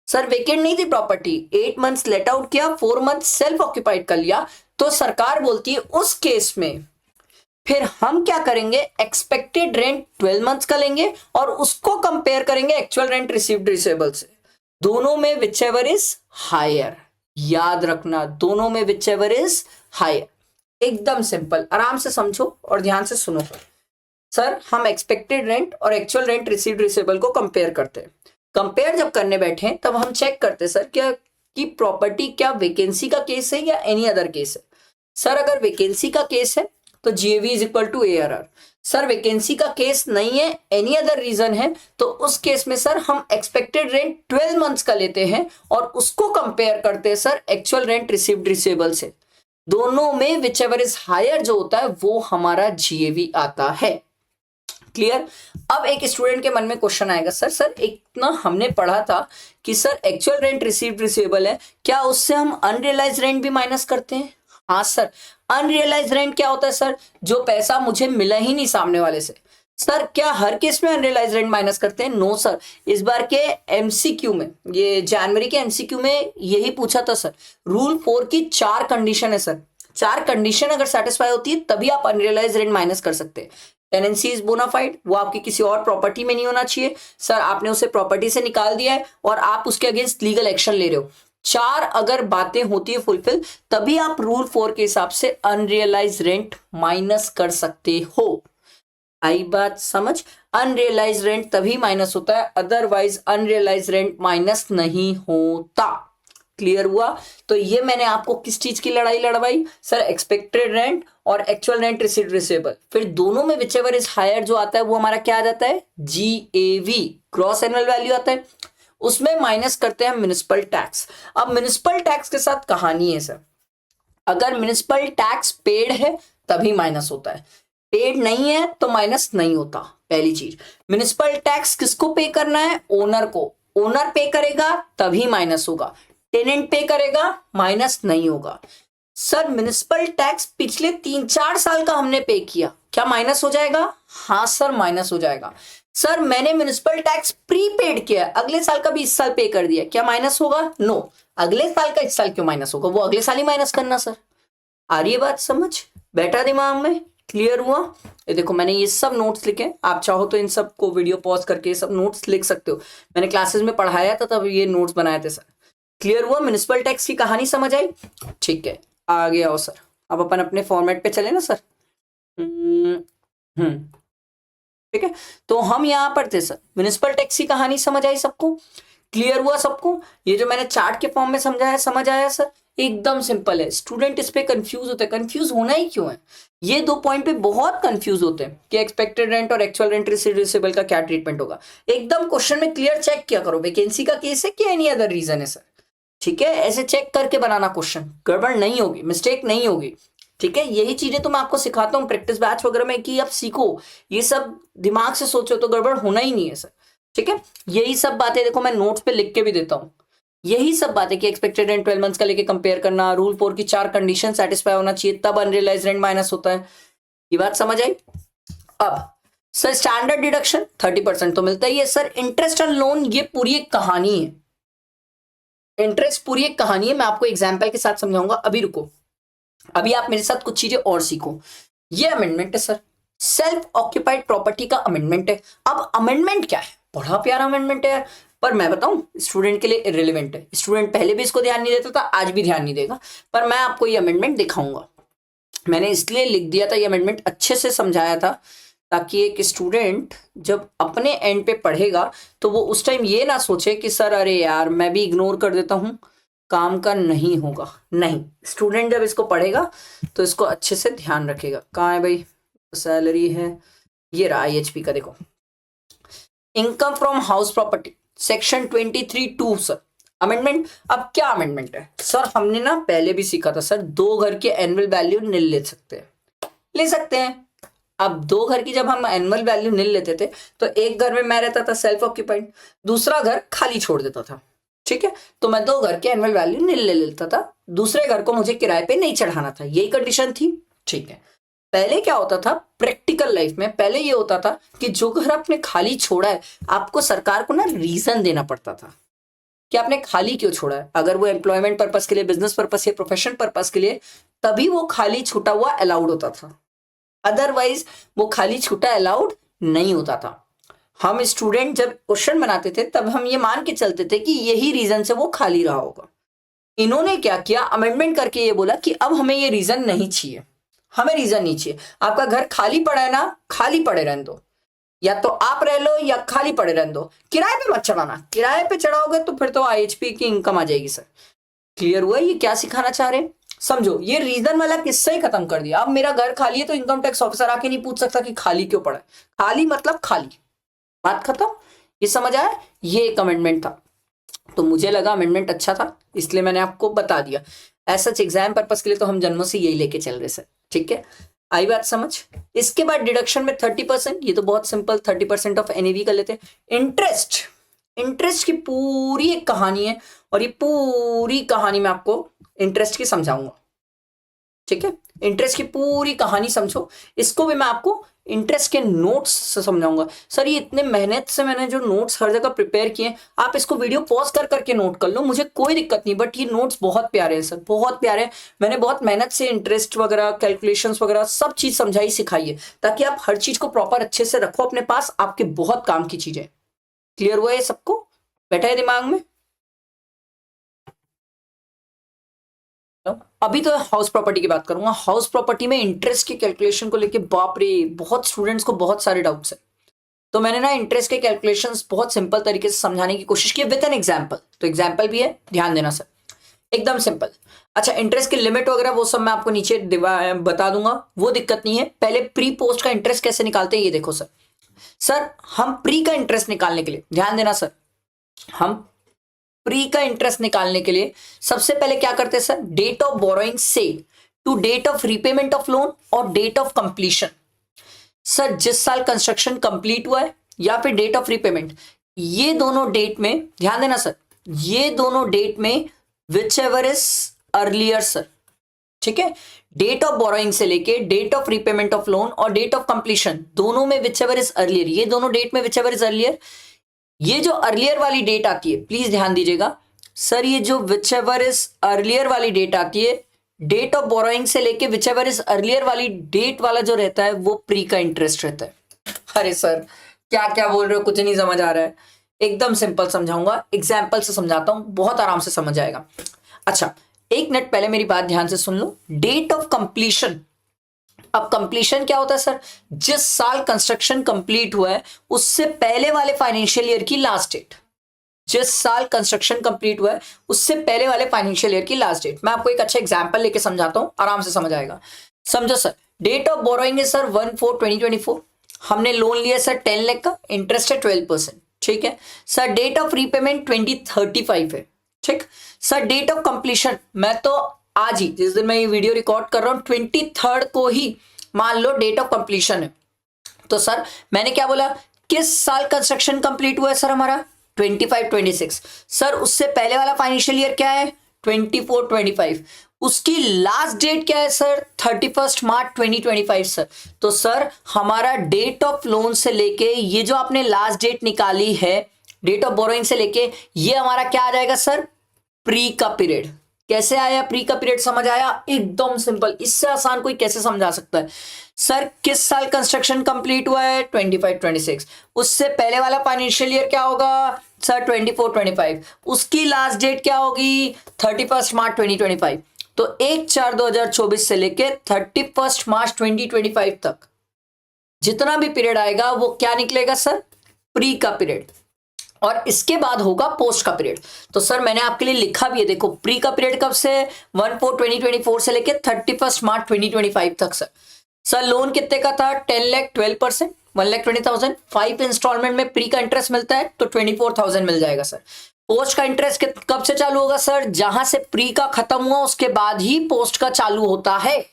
सर वेकेंट नहीं थी प्रॉपर्टी, 8 मंथ्स लेट आउट किया, 4 मंथ्स सेल्फ ऑक्यूपाइड कर लिया, तो सरकार बोलती है उस केस में फिर हम क्या करेंगे, एक्सपेक्टेड रेंट 12 मंथ्स का लेंगे और उसको कंपेयर करेंगे एक्चुअल रेंट रिसीव्ड रिसीवेबल से। दोनों में विच एवर इज हायर, याद रखना दोनों में विच एवर इज हायर। एकदम सिंपल, आराम से समझो और ध्यान से सुनो। सर हम एक्सपेक्टेड रेंट और एक्चुअल रेंट रिसीव्ड रिसीवेबल को कंपेयर करते हैं। कंपेयर जब करने बैठे तब हम चेक करते हैं सर क्या कि प्रॉपर्टी क्या वैकेंसी का केस है या एनी अदर केस है। सर अगर वैकेंसी का केस है तो GAV is equal to ARR. Sir vacancy का केस नहीं है, एनी अदर रीजन है, तो उस केस में सर हम एक्सपेक्टेड रेंट 12 मंथ्स का लेते हैं और उसको कंपेयर करते हैं sir actual rent received receivable से। दोनों में विच एवर इज हायर जो होता है वो हमारा जीएवी आता है। क्लियर? अब एक स्टूडेंट के मन में क्वेश्चन आएगा, सर एक ना हमने पढ़ा था कि sir actual rent received receivable है, क्या उससे हम अनरियलाइज रेंट भी माइनस करते हैं? हाँ सर, अनरियलाइज रेंट क्या होता है सर? जो पैसा मुझे मिला ही नहीं सामने वाले से। सर क्या हर केस में अनरियलाइज रेंट माइनस करते हैं? नो सर, इस बार के एमसीक्यू में, ये जनवरी के एमसीक्यू में यही पूछा था सर। रूल 4 की 4 कंडीशन है सर, 4 कंडीशन अगर सेटिस्फाई होती है तभी आप अनरियलाइज रेंट माइनस कर सकते हैं। टेनेंसी इज बोनाफाइड, वो आपकी किसी और प्रॉपर्टी में नहीं होना चाहिए। सर आपने उसे प्रॉपर्टी से निकाल दिया है और आप उसके अगेंस्ट लीगल एक्शन ले रहे हो। 4 अगर बातें होती है फुलफिल तभी आप रूल 4 के हिसाब से अनरियलाइज रेंट माइनस कर सकते हो। आई बात समझ? अनरियलाइज रेंट तभी माइनस होता है, अदरवाइज अनरियलाइज रेंट माइनस नहीं होता। क्लियर हुआ? तो ये मैंने आपको किस चीज की लड़ाई लड़वाई सर? एक्सपेक्टेड रेंट और एक्चुअल रेंट रिसीव्ड रिसीवेबल। फिर दोनों में विच एवर इज हायर जो आता है वो हमारा क्या आ जाता है? जीएवी, ग्रॉस एनुअल वैल्यू आता है। उसमें माइनस करते हैं म्युनिसिपल टैक्स। अब म्युनिसिपल टैक्स के साथ कहानी है सर, अगर म्युनिसिपल टैक्स पेड है तभी माइनस होता है, पेड नहीं है तो माइनस नहीं होता। पहली चीज, म्युनिसिपल टैक्स किसको पे करना है? ओनर को। ओनर पे करेगा तभी माइनस होगा, टेनेंट पे करेगा माइनस नहीं होगा। सर म्युनिसिपल टैक्स पिछले 3-4 साल का हमने पे किया, क्या माइनस हो जाएगा? हाँ सर माइनस हो जाएगा। सर मैंने म्युनिसिपल टैक्स प्रीपेड किया, अगले साल का भी इस साल पे कर दिया, क्या माइनस होगा? नो, अगले साल का इस साल क्यों माइनस होगा? वो अगले साल ही माइनस करना सर। आ रही है बात समझ? बैठा दिमाग में? क्लियर हुआ? ये देखो मैंने ये सब नोट्स लिखे, आप चाहो तो इन सब को वीडियो पॉज करके ये सब नोट्स लिख सकते हो, मैंने क्लासेस में पढ़ाया था तब ये नोट्स बनाए थे सर। क्लियर हुआ? म्युनिसिपल टैक्स की कहानी समझ आई? ठीक है, आगे आओ सर, अब अपन अपने फॉर्मेट पे चले ना सर। ठीक है, तो हम यहाँ पर थे सर, म्युनिसिपल टैक्स की कहानी समझ आई सबको? क्लियर हुआ सबको? ये जो मैंने चार्ट के फॉर्म में समझाया, समझ आया सर? एकदम सिंपल है, स्टूडेंट इस पे कंफ्यूज होते हैं, कंफ्यूज होना ही क्यों है, ये दो पॉइंट पे बहुत कंफ्यूज होते हैं कि एक्सपेक्टेड रेंट और एक्चुअल रेंट रिसीवेबल का क्या ट्रीटमेंट होगा। एकदम क्वेश्चन में क्लियर चेक किया करो, वैकेंसी का केस है कि एनी अदर रीजन है सर। ठीक है, ऐसे चेक करके बनाना क्वेश्चन, गड़बड़ नहीं होगी, मिस्टेक नहीं होगी। ठीक है, यही चीजें तो मैं आपको सिखाता हूँ प्रैक्टिस बैच वगैरह में कि आप सीखो, ये सब दिमाग से सोचो तो गड़बड़ होना ही नहीं है सर। ठीक है, यही सब बातें देखो मैं नोट्स पे लिख के भी देता हूँ, यही सब बातें कि एक्सपेक्टेड रेंट 12 मंथ्स का लेके कंपेयर करना, रूल 4 की 4 कंडीशन सेटिस्फाई होना चाहिए तब अनरियलाइज रेंट माइनस होता है। ये बात समझ आई? अब सर स्टैंडर्ड डिडक्शन 30% तो मिलता ही है सर। इंटरेस्ट ऑन लोन, ये पूरी एक कहानी है, इंटरेस्ट पूरी एक कहानी है, मैं आपको एग्जाम्पल के साथ समझाऊंगा, अभी रुको, अभी आप मेरे साथ कुछ चीजें और सीखो। ये अमेंडमेंट है सर, सेल्फ ऑक्यूपाइड प्रॉपर्टी का अमेंडमेंट है। अब अमेंडमेंट क्या है? बड़ा प्यारा अमेंडमेंट है यार, पर मैं बताऊं स्टूडेंट के लिए इररिलेवेंट है, स्टूडेंट पहले भी इसको ध्यान नहीं देता था, आज भी ध्यान नहीं देगा, पर मैं आपको ये अमेंडमेंट दिखाऊंगा। मैंने इसलिए लिख दिया था, ये अमेंडमेंट अच्छे से समझाया था ताकि एक स्टूडेंट जब अपने एंड पे पढ़ेगा तो वो उस टाइम ये ना सोचे कि सर अरे यार मैं भी इग्नोर कर देता हूं, काम का नहीं होगा। नहीं, स्टूडेंट जब इसको पढ़ेगा तो इसको अच्छे से ध्यान रखेगा। कहाँ है भाई? सैलरी है, ये रहा IHP का, देखो income from house property section 23(2) sir amendment. अब क्या अमेंडमेंट है सर? हमने ना पहले भी सीखा था सर, 2 घर के एनुअल वैल्यू नील ले सकते हैं, ले सकते हैं। अब 2 घर की जब हम एनुअल वैल्यू नील लेते थे तो एक घर में मैं रहता था सेल्फ ऑक्यूपाइड, दूसरा घर खाली छोड़ देता था। ठीक है, तो मैं 2 घर के एनुअल वैल्यू नील ले लेता था, दूसरे घर को मुझे किराए पे नहीं चढ़ाना था, यही कंडीशन थी। ठीक है, पहले क्या होता था प्रैक्टिकल लाइफ में? पहले ये होता था कि जो घर आपने खाली छोड़ा है आपको सरकार को ना रीजन देना पड़ता था कि आपने खाली क्यों छोड़ा है। अगर वो एम्प्लॉयमेंट पर्पस के लिए, बिजनेस पर्पस या प्रोफेशन पर्पस के लिए, तभी वो खाली छूटा हुआ अलाउड होता था, अदरवाइज वो खाली छूटा अलाउड नहीं होता था। हम स्टूडेंट जब क्वेश्चन बनाते थे तब हम ये मान के चलते थे कि यही रीजन से वो खाली रहा होगा। इन्होंने क्या किया, अमेंडमेंट करके ये बोला कि अब हमें ये रीजन नहीं चाहिए, हमें रीजन नहीं चाहिए, आपका घर खाली पड़ा है ना, खाली पड़े रहने दो, या तो आप रह लो या खाली पड़े रहने दो, किराए पे मत चढ़ाना, किराए पे चढ़ाओगे तो फिर तो IHP की इनकम आ जाएगी सर। क्लियर हुआ ये क्या सिखाना चाह रहे हैं? समझो, ये रीजन वाला किस्सा ही खत्म कर दिया। अब मेरा घर खाली है तो इनकम टैक्स ऑफिसर आके नहीं पूछ सकता कि खाली क्यों पड़ा है, खाली मतलब खाली, बात खत्म। ये समझ आया? ये एक अमेंडमेंट था, तो मुझे लगा अमेंडमेंट अच्छा था इसलिए मैंने आपको बता दिया। ऐसा एग्जाम पर्पस के लिए तो हम जन्मों से यही लेके चल रहे सर। ठीक है, आई बात समझ? इसके बाद डिडक्शन में 30%, ये तो बहुत सिंपल, 30% ऑफ NAV कर लेते हैं। इंटरेस्ट, इंटरेस्ट की पूरी एक कहानी है और ये पूरी कहानी मैं आपको इंटरेस्ट की समझाऊंगा। ठीक है, इंटरेस्ट की पूरी कहानी समझो, इसको भी मैं आपको इंटरेस्ट के नोट्स से समझाऊंगा। सर ये इतने मेहनत से मैंने जो नोट्स हर जगह प्रिपेयर किए, आप इसको वीडियो पॉज कर करके नोट कर लो, मुझे कोई दिक्कत नहीं, बट ये नोट्स बहुत प्यारे हैं सर, बहुत प्यारे हैं। मैंने बहुत मेहनत से इंटरेस्ट वगैरह, कैलकुलेशंस वगैरह सब चीज समझाई सिखाई है ताकि आप हर चीज को प्रॉपर अच्छे से रखो अपने पास, आपके बहुत काम की चीजें। क्लियर हुआ है सबको? बैठा है दिमाग में? अभी तो हाउस प्रॉपर्टी की बात करूंगा। हाउस प्रॉपर्टी में इंटरेस्ट की कैलकुलेशन को लेके बाप रे बहुत स्टूडेंट्स को बहुत सारे डाउट्स है, तो मैंने ना इंटरेस्ट के कैलकुलेशंस बहुत सिंपल तरीके से समझाने की कोशिश की विद एन एग्जांपल। तो एग्जांपल भी है, ध्यान देना सर, एकदम सिंपल। अच्छा, इंटरेस्ट की लिमिट वगैरह वो सब मैं आपको नीचे बता दूंगा, वो दिक्कत नहीं है। पहले प्री पोस्ट का इंटरेस्ट कैसे निकालते हैं ये देखो सर। सर हम प्री का इंटरेस्ट निकालने के लिए, ध्यान देना सर, हम प्री का इंटरेस्ट निकालने के लिए सबसे पहले क्या करते हैं सर, डेट ऑफ बोरोइंग से to date of repayment of loan और डेट ऑफ कंप्लीशन। सर जिस साल कंस्ट्रक्शन कंप्लीट हुआ है या फिर डेट ऑफ रीपेमेंट, ये दोनों डेट में ध्यान देना सर, ये दोनों डेट में whichever is earlier sir. ठीक है, डेट ऑफ बोरोइंग से लेके date of repayment of loan और डेट ऑफ कंप्लीशन दोनों में विच एवर इज अर्लियर, ये दोनों डेट में विच एवर इज अर्लियर, ये जो अर्लियर वाली डेट आती है प्लीज ध्यान दीजिएगा सर, ये जो विच एवर इज अर्लियर वाली डेट आती है डेट ऑफ बोरोइंग से लेके विच एवर इज अर्लियर वाली डेट वाला जो रहता है वो प्री का इंटरेस्ट रहता है। अरे सर क्या क्या बोल रहे हो, कुछ नहीं समझ आ रहा है, एकदम सिंपल समझाऊंगा, एग्जाम्पल से समझाता हूं, बहुत आराम से समझ आएगा। अच्छा एक मिनट पहले मेरी बात ध्यान से सुन लो, डेट ऑफ कंप्लीशन। अब कंप्लीशन क्या होता है सर, जिस साल कंस्ट्रक्शन कंप्लीट हुआ है उससे पहले वाले फाइनेंशियल ईयर की लास्ट डेट, जिस साल कंस्ट्रक्शन कंप्लीट हुआ है उससे पहले वाले फाइनेंशियल ईयर की लास्ट डेट। मैं आपको एक अच्छा एग्जांपल लेके समझाता हूं, आराम से समझ आएगा। समझो सर, डेट ऑफ बोरोइंग है सर 1/4/2024, हमने लोन लिया सर 10 लाख का, इंटरेस्ट है 12%, ठीक है सर। डेट ऑफ रीपेमेंट 2035 है, ठीक सर। डेट ऑफ कंप्लीशन मैं तो आज ही, जिस दिन मैं ये वीडियो रिकॉर्ड कर रहा हूं 23 को ही मान लो डेट ऑफ कंप्लीशन है, तो सर मैंने क्या बोला, किस साल कंस्ट्रक्शन कंप्लीट हुआ है सर हमारा 25-26, सर उससे पहले वाला फाइनेंशियल ईयर क्या है 24-25, उसकी लास्ट डेट क्या है सर 31 मार्च 2025 सर। तो सर हमारा डेट ऑफ लोन से लेके ये जो आपने लास्ट डेट निकाली है डेट ऑफ बोरोइंग से लेके, ये हमारा क्या आ जाएगा सर, प्री का पीरियड। कैसे आया प्री का पीरियड, समझ आया, एकदम सिंपल, इससे आसान कोई कैसे समझा सकता है। सर किस साल कंस्ट्रक्शन कंप्लीट हुआ है 25-26, उससे पहले वाला फाइनेंशियल ईयर क्या होगा सर 24-25, उसकी लास्ट डेट क्या होगी 31 मार्च 2025। तो 1/4/2024 से लेके 31 मार्च 2025 तक जितना भी पीरियड आएगा वो क्या निकलेगा सर, प्री का पीरियड, और इसके बाद होगा पोस्ट का पीरियड। तो सर मैंने आपके लिए लिखा भी है, देखो प्री का पीरियड कब से 1/4/2024 से लेके 31 मार्च 2025 तक सर। सर लोन कितने का था 10 लाख 12%, 1,20,000, 5 इंस्टॉलमेंट में प्री का इंटरेस्ट मिलता है तो 24,000 मिल जाएगा सर। पोस्ट का इंटरेस्ट कब से चालू होगा सर, जहां से प्री का खत्म हुआ उसके बाद ही पोस्ट का चालू होता है।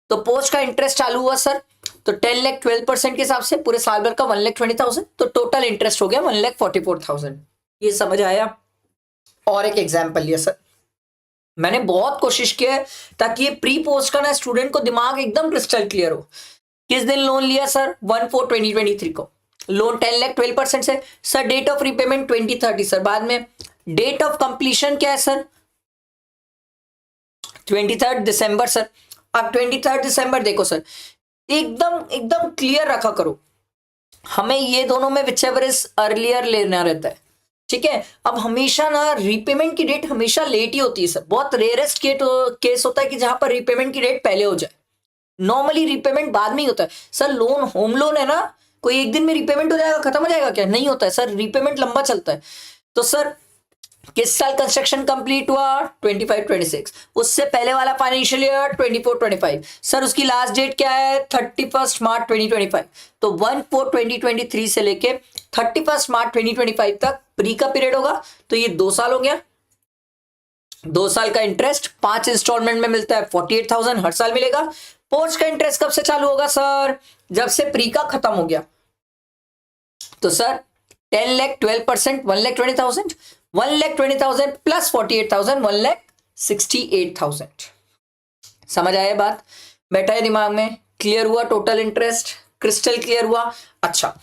तो पोस्ट का इंटरेस्ट चालू हुआ सर, तो 10 लाख 12% के हिसाब से पूरे साल भर का 1,20,000, तो टोटल इंटरेस्ट हो गया 1,44,000। ये समझ आया। और एक एग्जांपल लिया सर, मैंने बहुत कोशिश की है ताकि ये प्री पोस्ट का ना स्टूडेंट को दिमाग एकदम क्रिस्टल क्लियर हो। किस दिन लोन लिया सर 1/4/2023 को, लोन 10 लाख 12% से sir. Date of repayment 2030 sir, बाद में डेट ऑफ कंप्लीशन क्या है सर 23 दिसंबर सर। अब 23 दिसंबर देखो सर, एकदम एकदम क्लियर रखा करो, हमें ये दोनों में विच एवर इज अर्लियर लेना रहता है, ठीक है। अब हमेशा ना रीपेमेंट की डेट हमेशा लेट ही होती है सर, बहुत रेयरेस्ट केस होता है कि जहां पर रीपेमेंट की डेट पहले हो जाए, नॉर्मली रीपेमेंट बाद में ही होता है सर। लोन होम लोन है ना, कोई एक दिन में रीपेमेंट हो जाएगा खत्म हो जाएगा क्या, नहीं होता है सर, रीपेमेंट लंबा चलता है। तो सर किस साल कंस्ट्रक्शन कंप्लीट हुआ 25-26, उससे पहले वाला फाइनेंशियल ईयर 24-25 सर, उसकी लास्ट डेट क्या है 31 मार्च 2025। तो 1/4/2023 से लेके 31 मार्च 2025 तक प्री का पीरियड होगा, तो ये 2 साल हो गया। 2 साल का इंटरेस्ट 5 इंस्टॉलमेंट में मिलता है 48,000 हर साल मिलेगा। पोस्ट का इंटरेस्ट कब से चालू होगा सर, जब से प्री का खत्म हो गया। तो सर 10 लाख 12%, 1,20,000, 1,20,000 प्लस 48,000, 1,68,000। समझ आया बात, बैठा है दिमाग में, क्लियर हुआ, टोटल इंटरेस्ट क्रिस्टल क्लियर हुआ। अच्छा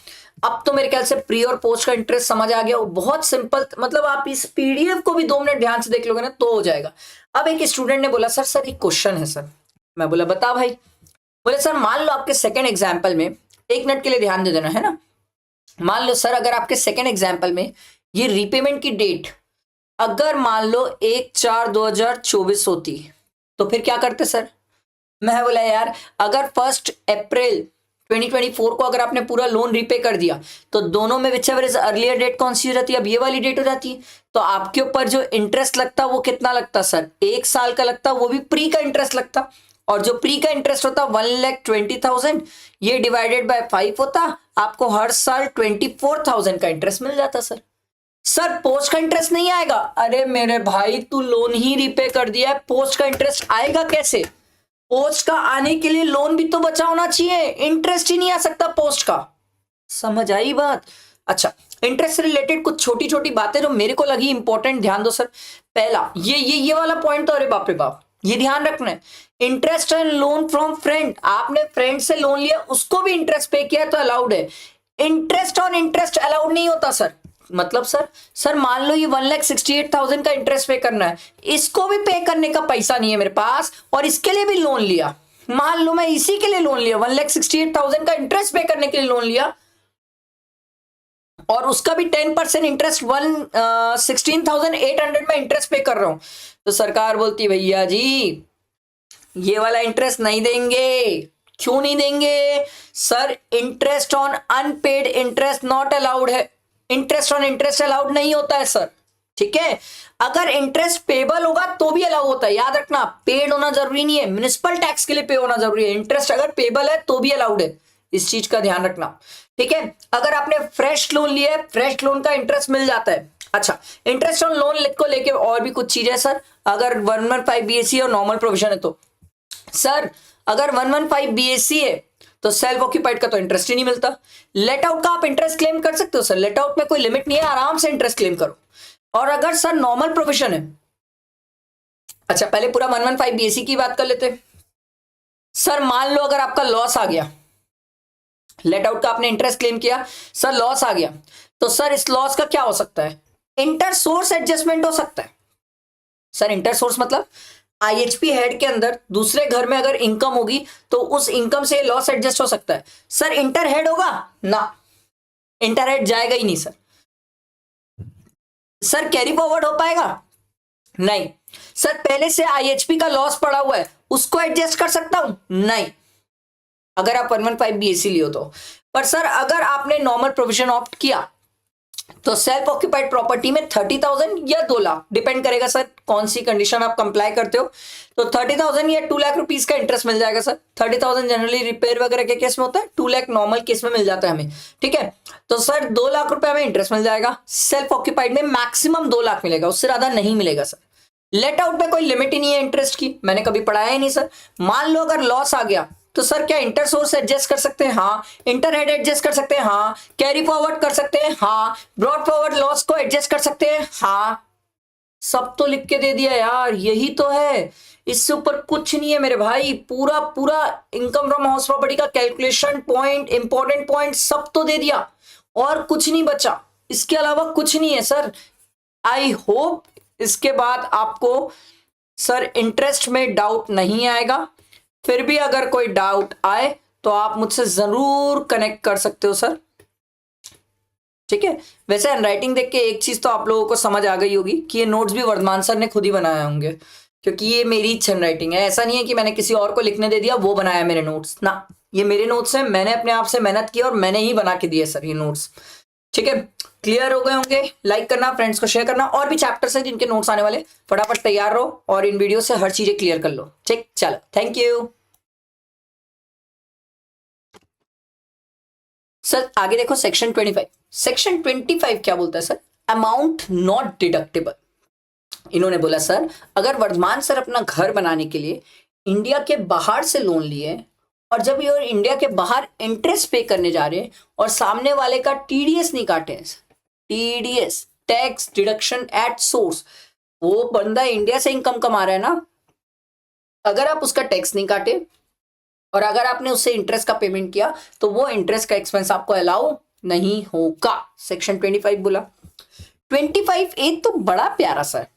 अब तो मेरे ख्याल से प्री और पोस्ट का इंटरेस्ट समझ आ गया, बहुत सिंपल, मतलब आप इस पीडीएफ को भी 2 मिनट ध्यान से देख लोगे ना तो हो जाएगा। अब एक स्टूडेंट ने बोला सर एक क्वेश्चन है सर, मैं बोला बता भाई। बोले सर मान लो आपके सेकेंड एग्जाम्पल में, 1 मिनट के लिए ध्यान दे देना है ना, मान लो सर अगर आपके सेकेंड एग्जाम्पल में ये रीपेमेंट की डेट अगर मान लो 1/4/2024 होती तो फिर क्या करते सर। मैं बोला यार अगर 1 अप्रैल 2024 को अगर आपने पूरा लोन रीपे कर दिया तो दोनों में whichever is earlier date कौन सी हो जाती है, अब ये वाली डेट हो जाती है। तो आपके ऊपर जो इंटरेस्ट लगता वो कितना लगता सर, 1 साल का लगता, वो भी प्री का इंटरेस्ट लगता, और जो प्री का इंटरेस्ट होता 1,20,000 ये डिवाइडेड बाय 5 होता, आपको हर साल 24,000 का इंटरेस्ट मिल जाता सर। सर पोस्ट का इंटरेस्ट नहीं आएगा, अरे मेरे भाई तू लोन ही रीपे कर दिया है, पोस्ट का इंटरेस्ट आएगा कैसे। पोस्ट का आने के लिए लोन भी तो बचा होना चाहिए, इंटरेस्ट ही नहीं आ सकता पोस्ट का। समझ आई बात। अच्छा इंटरेस्ट से रिलेटेड कुछ छोटी छोटी बातें जो मेरे को लगी इंपॉर्टेंट, ध्यान दो सर। पहला ये वाला पॉइंट तो अरे बाप रे बाप, ये ध्यान रखना है, interest and loan from friend, आपने फ्रेंड से लोन लिया, उसको भी इंटरेस्ट पे किया तो अलाउड है। इंटरेस्ट ऑन इंटरेस्ट अलाउड नहीं होता सर। मतलब सर मान लो ये 1,68,000 का इंटरेस्ट पे करना है, इसको भी पे करने का पैसा नहीं है मेरे पास, और इसके लिए भी लोन लिया। मान लो मैं इसी के लिए लोन लिया, 1,68,000 का इंटरेस्ट पे करने के लिए लोन लिया, और उसका भी 10% इंटरेस्ट 16,800 में इंटरेस्ट पे कर रहा हूं, तो सरकार बोलती भैया जी ये वाला इंटरेस्ट नहीं देंगे। क्यों नहीं देंगे sir? Interest on unpaid interest not allowed है, इंटरेस्ट ऑन इंटरेस्ट अलाउड नहीं होता है सर। ठीक है, अगर इंटरेस्ट पेबल होगा तो भी अलाउ होता है, याद रखना, पेड होना जरूरी नहीं है, म्युनिसिपल टैक्स के लिए पे होना जरूरी है, इंटरेस्ट अगर पेबल है तो भी अलाउड है, इस चीज का ध्यान रखना। ठीक है, अगर आपने फ्रेश लोन लिया है, फ्रेश लोन का इंटरेस्ट मिल जाता है। अच्छा, इंटरेस्ट ऑन लोन को लेके और भी कुछ चीजें सर, अगर 115 बीएससी और नॉर्मल प्रोविजन है तो सर, अगर 115 बीएससी है तो सेल्फ ऑक्यूपाइड का तो इंटरेस्ट ही नहीं मिलता। लेट आउट का आप इंटरेस्ट क्लेम कर सकते हो सर, लेट आउट में कोई लिमिट नहीं है, आराम से इंटरेस्ट क्लेम करो। और अगर सर नॉर्मल प्रोविजन है, अच्छा पहले पूरा 115 बीएससी की बात कर लेते। सर मान लो अगर आपका लॉस आ गया, लेट आउट का आपने इंटरेस्ट क्लेम किया, सर लॉस आ गया, तो सर इस लॉस का क्या हो सकता है? इंटर सोर्स एडजस्टमेंट हो सकता है। सर इंटर सोर्स मतलब आईएचपी हेड के अंदर दूसरे घर में अगर इनकम होगी तो उस इनकम से लॉस एडजस्ट हो सकता है। सर इंटर हेड होगा ना, इंटर हेड जाएगा ही नहीं सर। सर कैरी फॉरवर्ड हो पाएगा? नहीं। सर पहले से आईएचपी का लॉस पड़ा हुआ है, उसको एडजस्ट कर सकता हूं? नहीं, अगर आप 115 बीएससी लियो तो। पर सर अगर आपने नॉर्मल प्रोविजन ऑप्ट किया तो सेल्फ ऑक्यूपाइड प्रॉपर्टी में 30,000 या 2 लाख, डिपेंड करेगा सर कौन सी कंडीशन आप कंप्लाई करते हो, तो 30,000 या 2 लाख रुपीस का इंटरेस्ट मिल जाएगा सर। 30,000 जनरली रिपेयर वगैरह के केस में होता है, 2 लाख नॉर्मल केस में मिल जाता है हमें। ठीक है, तो सर 2 लाख रुपए हमें इंटरेस्ट मिल जाएगा, सेल्फ ऑक्यूपाइड में मैक्सिमम 2 लाख मिलेगा, उससे ज्यादा नहीं मिलेगा सर। लेट आउट में कोई लिमिट ही नहीं है इंटरेस्ट की, मैंने कभी पढ़ाया ही नहीं सर। मान लो अगर लॉस आ गया तो सर क्या इंटर सोर्स एडजस्ट कर सकते हैं? हाँ। इंटर हेड एडजस्ट कर सकते हैं? हाँ। कैरी फॉरवर्ड कर सकते हैं? हाँ। ब्रॉड फॉरवर्ड लॉस को एडजस्ट कर सकते हैं? हाँ। सब तो लिख के दे दिया यार, यही तो है, इससे ऊपर कुछ नहीं है मेरे भाई। पूरा पूरा इनकम फ्रॉम हाउस प्रॉपर्टी का कैलकुलेशन पॉइंट, इंपॉर्टेंट पॉइंट सब तो दे दिया, और कुछ नहीं बचा, इसके अलावा कुछ नहीं है सर। आई होप इसके बाद आपको सर इंटरेस्ट में डाउट नहीं आएगा। फिर भी अगर कोई डाउट आए तो आप मुझसे जरूर कनेक्ट कर सकते हो सर। ठीक है, वैसे हैंडराइटिंग देख के एक चीज तो आप लोगों को समझ आ गई होगी कि ये नोट्स भी वर्धमान सर ने खुद ही बनाए होंगे, क्योंकि ये मेरी हैंडराइटिंग है। ऐसा नहीं है कि मैंने किसी और को लिखने दे दिया वो बनाया मेरे नोट्स ना, ये मेरे नोट्स हैं, मैंने अपने आप से मेहनत की और मैंने ही बना के दिए सर ये नोट्स। ठीक है, क्लियर हो गए होंगे? लाइक करना, फ्रेंड्स को शेयर करना, और भी चैप्टर्स हैं जिनके नोट्स आने वाले, फटाफट तैयार रहो और इन वीडियो से हर चीजें क्लियर कर लो। ठीक, चलो, थैंक यू सर। आगे देखो सेक्शन 25। सेक्शन 25 क्या बोलता है सर? Amount not deductible. इन्होंने बोला सर अगर वर्धमान सर अपना घर बनाने के लिए इंडिया के बाहर से लोन लिए, और जब ये इंडिया के बाहर इंटरेस्ट पे करने जा रहे हैं और सामने वाले का टीडीएस नहीं काटे, TDS tax deduction at source, वो बंदा इंडिया से इनकम कमा रहा है ना, अगर आप उसका टैक्स नहीं काटे और अगर आपने उससे इंटरेस्ट का पेमेंट किया तो वो इंटरेस्ट का एक्सपेंस आपको अलाउ नहीं होगा। सेक्शन 25 बोला। 25A तो बड़ा प्यारा सा है,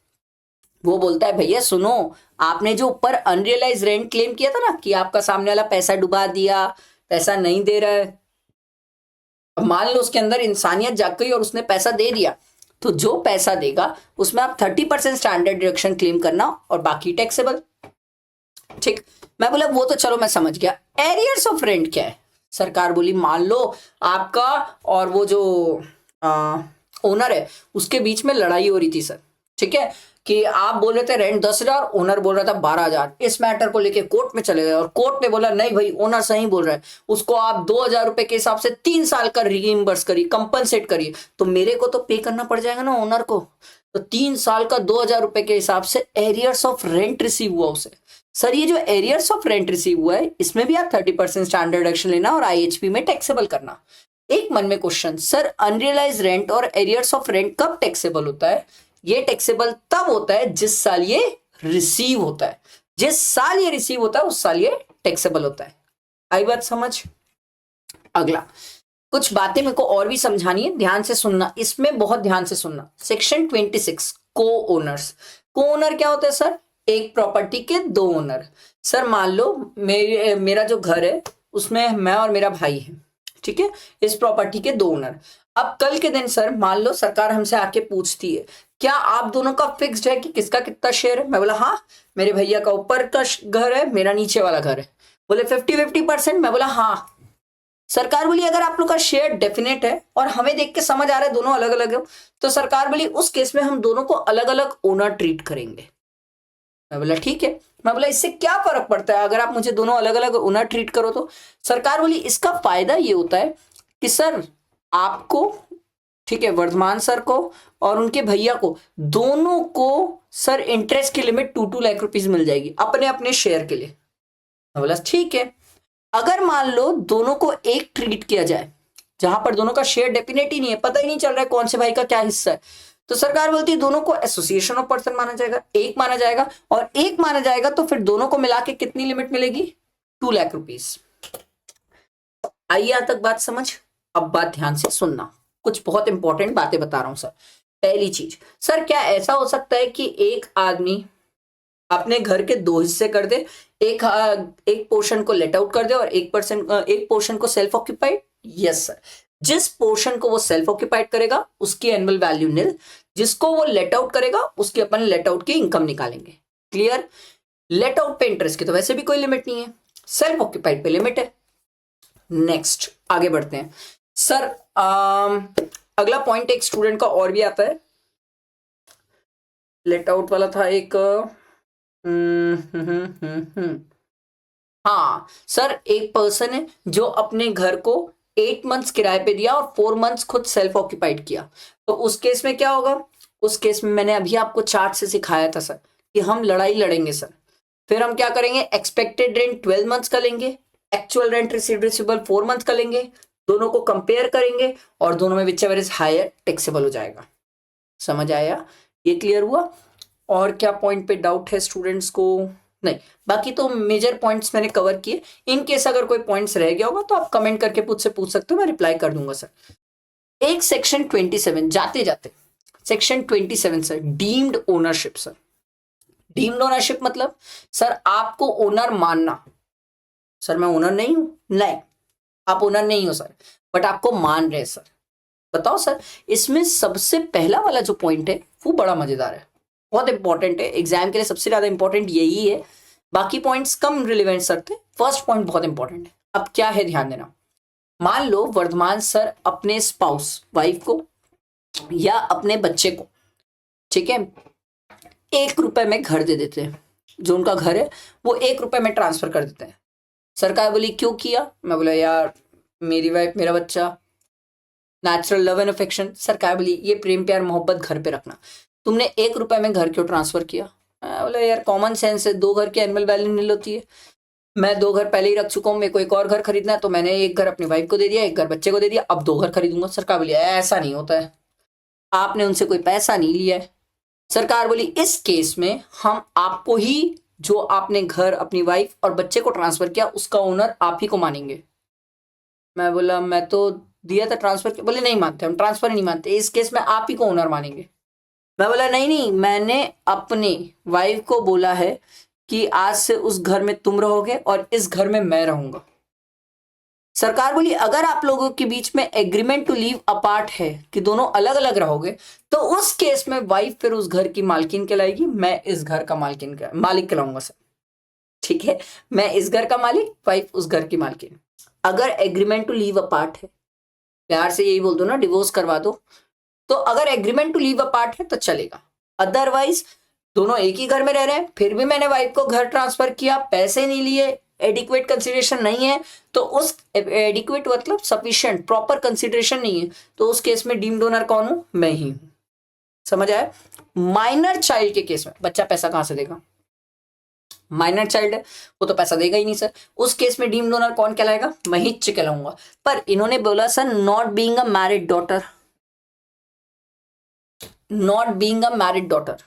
वो बोलता है भैया सुनो, आपने जो ऊपर अनरियलाइज रेंट क्लेम किया था ना कि आपका सामने वाला पैसा डुबा दिया, पैसा नहीं दे रहा है, अब मान लो उसके अंदर इंसानियत जाग गई और उसने पैसा दे दिया, तो जो पैसा देगा उसमें आप 30% स्टैंडर्ड डिडक्शन क्लेम करना और बाकी टैक्सेबल। ठीक, मैं बोला वो तो चलो मैं समझ गया, एरियर्स ऑफ रेंट क्या है? सरकार बोली मान लो आपका और वो जो ओनर है उसके बीच में लड़ाई हो रही थी सर। ठीक है, कि आप बोल रहे थे रेंट 10,000, ओनर बोल रहा था 12,000, इस मैटर को लेके कोर्ट में चले गए और कोर्ट ने बोला नहीं भाई ओनर सही बोल रहा है, उसको आप 2,000 रुपए के हिसाब से 3 साल का रीइंबर्स करिए, कंपनसेट करिए, तो मेरे को तो पे करना पड़ जाएगा ना ओनर को, तो 3 साल का 2,000 रुपए के हिसाब से एरियर्स ऑफ रेंट रिसीव हुआ उसे। सर ये जो एरियर्स ऑफ रेंट रिसीव हुआ है इसमें भी आप 30% स्टैंडर्ड डिडक्शन लेना और आईएचपी में टैक्सेबल करना। एक मन में क्वेश्चन, सर अनरियलाइज रेंट और एरियर्स ऑफ रेंट कब टैक्सेबल होता है? ये टैक्सेबल तब होता है जिस साल ये रिसीव होता है। जिस साल ये रिसीव होता है उस साल ये टैक्सेबल होता है। आई बात समझ? अगला कुछ बातें मेरे को और भी समझानी है, ध्यान से सुनना, इसमें बहुत ध्यान से सुनना। सेक्शन 26 को ओनर्स। को ओनर क्या होता है सर? एक प्रॉपर्टी के दो ओनर। सर मान लो मेरा जो घर है उसमें मैं और मेरा भाई है, ठीक है, इस प्रॉपर्टी के दो ओनर। अब कल के दिन सर मान लो सरकार हमसे आके पूछती है क्या आप दोनों का फिक्स्ड है कि किसका कितना शेयर है? मैं बोला हाँ, मेरे भैया का ऊपर का घर है, मेरा नीचे वाला घर है। बोले 50-50%? मैं बोला हाँ। सरकार बोली अगर आप लोग का शेयर डेफिनेट है और हमें देख के समझ आ रहा है दोनों अलग अलग है, तो सरकार बोली उस केस में हम दोनों को अलग अलग ओनर ट्रीट करेंगे। मैं बोला ठीक है। मैं बोला इससे क्या फर्क पड़ता है अगर आप मुझे दोनों अलग अलग ओनर ट्रीट करो तो? सरकार बोली इसका फायदा ये होता है कि सर आपको, ठीक है, वर्धमान सर को और उनके भैया को, दोनों को सर इंटरेस्ट की लिमिट 2-2 लाख रुपीज मिल जाएगी अपने अपने शेयर के लिए। मैं बोला ठीक है। अगर मान लो दोनों को एक ट्रीट किया जाए जहां पर दोनों का शेयर डेफिनेट ही नहीं है, पता ही नहीं चल रहा है कौन से भाई का क्या हिस्सा है, तो सरकार बोलती है दोनों को एसोसिएशन ऑफ पर्सन माना जाएगा, एक माना जाएगा, और एक माना जाएगा तो फिर दोनों को मिला के कितनी लिमिट मिलेगी? 2 लाख रुपीज। आइए यहां तक बात समझ। अब बात ध्यान से सुनना, कुछ बहुत इंपॉर्टेंट बातें बता रहा हूं सर। पहली चीज, सर क्या ऐसा हो सकता है कि एक आदमी अपने घर के दो हिस्से कर दे, एक पोर्शन को लेट आउट कर दे और एक पोर्शन को सेल्फ ऑक्यूपाइड? Yes sir. जिस पोर्शन को वो सेल्फ ऑक्यूपाइड करेगा उसकी एनुअल वैल्यू निल, जिसको वो लेट आउट करेगा उसकी अपन लेट आउट की इनकम निकालेंगे। क्लियर? लेट आउट पे इंटरेस्ट की तो वैसे भी कोई लिमिट नहीं है, सेल्फ ऑक्यूपाइड पे लिमिट है। नेक्स्ट आगे बढ़ते हैं सर। अगला पॉइंट एक स्टूडेंट का और भी आता है, लेट आउट वाला था एक। हाँ सर, एक पर्सन है जो अपने घर को 8 मंथ्स किराए पे दिया और 4 मंथ्स खुद सेल्फ ऑक्यूपाइड किया, तो उस केस में क्या होगा? उस केस में मैंने अभी आपको चार्ट से सिखाया था सर कि हम लड़ाई लड़ेंगे सर। फिर हम क्या करेंगे? एक्सपेक्टेड रेंट 12 मंथ्स का लेंगे, एक्चुअल रेंट रिसीवेबल 4 मंथ्स का लेंगे, दोनों को कंपेयर करेंगे और दोनों में विचएवर इज हायर टैक्सेबल हो जाएगा। समझ आया? ये क्लियर हुआ? और क्या पॉइंट पे डाउट है स्टूडेंट्स को? नहीं, बाकी तो मेजर पॉइंट्स मैंने कवर किए। इन केस अगर कोई पॉइंट्स रह गया होगा तो आप कमेंट करके पूछ सकते हो, मैं रिप्लाई कर दूंगा सर। एक सेक्शन 27 जाते जाते, section 27 sir, deemed ownership sir. Deemed ownership मतलब सर आपको ओनर मानना। सर मैं ओनर नहीं हूं? नहीं, आप ओनर नहीं हो सर, बट आपको मान रहे सर। बताओ सर, इसमें सबसे पहला वाला जो पॉइंट है वो बड़ा मजेदार है, बहुत इंपॉर्टेंट है, एग्जाम के लिए सबसे ज्यादा इंपॉर्टेंट यही है, बाकी पॉइंट्स कम रिलेवेंट सर थे, फर्स्ट पॉइंट बहुत इंपॉर्टेंट है। अब क्या है ध्यान देना, मान लो वर्धमान सर अपने स्पाउस वाइफ को या अपने बच्चे को, ठीक है, 1 रुपए में घर दे देते हैं, जो उनका घर है वो 1 रुपए में ट्रांसफर कर देते हैं। सरकार बोली क्यों किया? मैं बोला यार मेरी वाइफ मेरा बच्चा, नेचुरल लव एंड अफेक्शन। सरकार बोली ये प्रेम प्यार मोहब्बत घर पे रखना, तुमने 1 रुपए में घर क्यों ट्रांसफर किया? बोले यार कॉमन सेंस है, 2 घर की एनुअल वैल्यू निल होती है, मैं 2 घर पहले ही रख चुका हूँ, मेरे को एक और घर खरीदना है, तो मैंने एक घर अपनी वाइफ को दे दिया, एक घर बच्चे को दे दिया, अब 2 घर खरीदूंगा। सरकार बोली ऐसा नहीं होता है, आपने उनसे कोई पैसा नहीं लिया है। सरकार बोली इस केस में हम आपको ही, जो आपने घर अपनी वाइफ और बच्चे को ट्रांसफर किया उसका ओनर आप ही को मानेंगे। मैं बोला मैं तो दिया था ट्रांसफर किया। बोले नहीं मानते, हम ट्रांसफर ही नहीं मानते, इस केस में आप ही को ओनर मानेंगे। मैं बोला नहीं नहीं, मैंने अपनी वाइफ को बोला है कि आज से उस घर में तुम रहोगे और इस घर में मैं रहूंगा। सरकार बोली अगर आप लोगों के बीच में एग्रीमेंट टू लीव अपार्ट है कि दोनों अलग अलग रहोगे, तो उस केस में वाइफ फिर उस घर की मालकिन कहलाएगी, मैं इस घर का मालिक कहलाऊंगा सर। ठीक है, मैं इस घर का मालिक, वाइफ उस घर की मालकिन। अगर एग्रीमेंट टू लीव अपार्ट है, प्यार से यही बोल दो ना, डिवोर्स करवा दो, तो अगर एग्रीमेंट टू लीव अपार्ट है तो चलेगा। अदरवाइज दोनों एक ही घर में रह रहे हैं, फिर भी मैंने वाइफ को घर ट्रांसफर किया, पैसे नहीं लिए, एडिक्वेट कंसिडरेशन नहीं है, तो उस एडिक्वेट मतलब सफिशिएंट प्रॉपर कंसिडरेशन नहीं है, तो उस केस में डीम्ड ओनर कौन हूं? मैं ही हूं। समझ आया? माइनर चाइल्ड के केस में बच्चा पैसा कहां से देगा? माइनर चाइल्ड है वो तो पैसा देगा ही नहीं सर, उस केस में डीम्ड ओनर कौन कहलाएगा? मैं ही कहलाऊंगा। पर इन्होंने बोला sir not being a married daughter, not being a married daughter,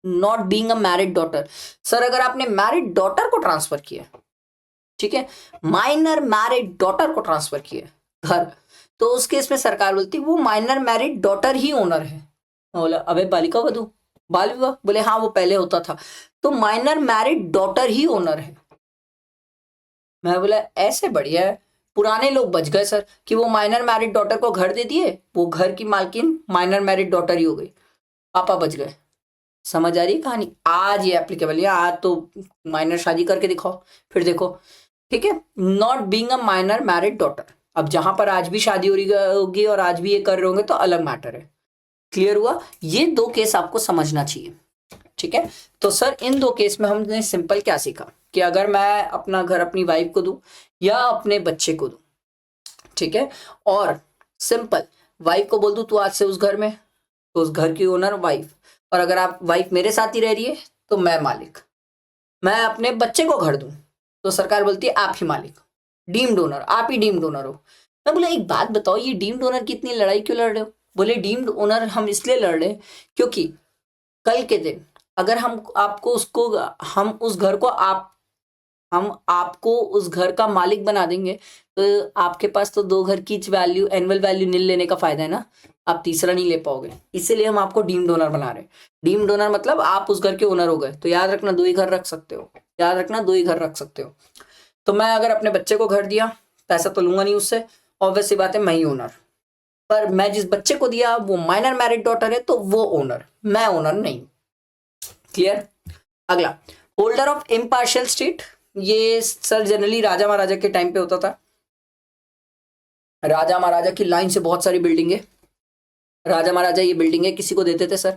not being a married daughter. Sir अगर आपने मैरिड डॉटर को ट्रांसफर किया, ठीक है, माइनर मैरिड डॉटर को ट्रांसफर किया घर, तो उस केस में सरकार बोलती वो माइनर मैरिड डॉटर ही ओनर है। बोला अबे बालिका वधू बाल विवाह, बोले हाँ वो पहले होता था, तो माइनर मैरिड डॉटर ही ओनर है। मैं बोला ऐसे बढ़िया है, पुराने लोग बच गए सर कि वो माइनर मैरिड डॉटर को घर दे दिए, वो घर की मालकिन माइनर मैरिड डॉटर ही हो गई, पापा बच गए। समझ आ रही है कहानी? आज ये एप्लीकेबल है, आज तो माइनर शादी करके दिखाओ फिर देखो, ठीक है। Not being a minor married daughter, अब जहां पर आज भी शादी हो रही होगी और आज भी ये कर रहे होंगे तो अलग मैटर है। क्लियर हुआ? ये दो केस आपको समझना चाहिए, ठीक है। तो सर इन दो केस में हमने सिंपल क्या सीखा कि अगर मैं अपना घर अपनी वाइफ को दूं या अपने बच्चे को दूं, ठीक है, और सिंपल वाइफ को बोल दूं तू आज से उस घर में, तो उस घर की ओनर वाइफ, और अगर आप वाइफ मेरे साथ ही रह रही है तो मैं मालिक। मैं अपने बच्चे को घर दूं तो सरकार बोलती है आप ही मालिक, डीम्ड ओनर, आप ही डीम्ड ओनर हो। मैं बोला एक बात बताओ, ये डीम्ड ओनर की इतनी लड़ाई क्यों लड़ रहे हो? बोले डीम्ड ओनर हम इसलिए लड़ रहे हैं क्योंकि कल के दिन अगर हम आपको उसको हम उस घर को हम आपको उस घर का मालिक बना देंगे तो आपके पास तो दो घर की वैल्यू, एनुअल वैल्यू नील लेने का फायदा है ना, आप तीसरा नहीं ले पाओगे। इसीलिए हम आपको डीम्ड ओनर बना रहे हैं। डीम्ड ओनर मतलब आप उस घर के ओनर हो गए, तो याद रखना दो ही घर रख सकते हो, याद रखना दो ही घर रख सकते हो। तो मैं अगर अपने बच्चे को घर दिया, पैसा तो लूंगा नहीं उससे, ऑब्वियस सी बात है मैं ही ओनर, पर मैं जिस बच्चे को दिया वो माइनर मैरिड डॉटर है तो वो ओनर, मैं ओनर नहीं। क्लियर? अगला, होल्डर ऑफ इम्पार्शियल स्टेट, ये सर जनरली राजा महाराजा के टाइम पे होता था। राजा महाराजा की लाइन से बहुत सारी बिल्डिंग है, राजा महाराजा ये बिल्डिंग है किसी को देते थे सर,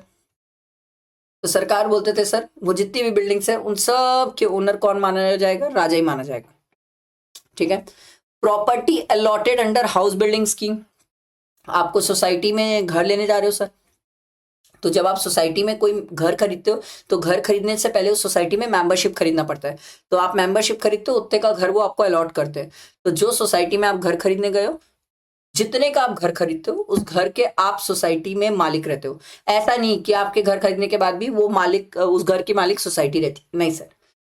तो सरकार बोलते थे सर वो जितनी भी बिल्डिंग्स है उन सब के ओनर कौन माना जाएगा? राजा ही माना जाएगा, ठीक है। Property allotted under house building scheme, आपको सोसाइटी में घर लेने जा रहे हो सर, तो जब आप सोसाइटी में कोई घर खरीदते हो तो घर खरीदने से पहले उस सोसाइटी में मेंबरशिप खरीदना पड़ता है, तो आप मेंबरशिप खरीदते हो उतने का घर वो आपको अलॉट करते हैं। तो जो सोसाइटी में आप घर खरीदने गए हो, जितने का आप घर खरीदते हो उस घर के आप सोसाइटी में मालिक रहते हो। ऐसा नहीं कि आपके घर खरीदने के बाद भी वो मालिक, उस घर की मालिक सोसाइटी रहती, नहीं सर,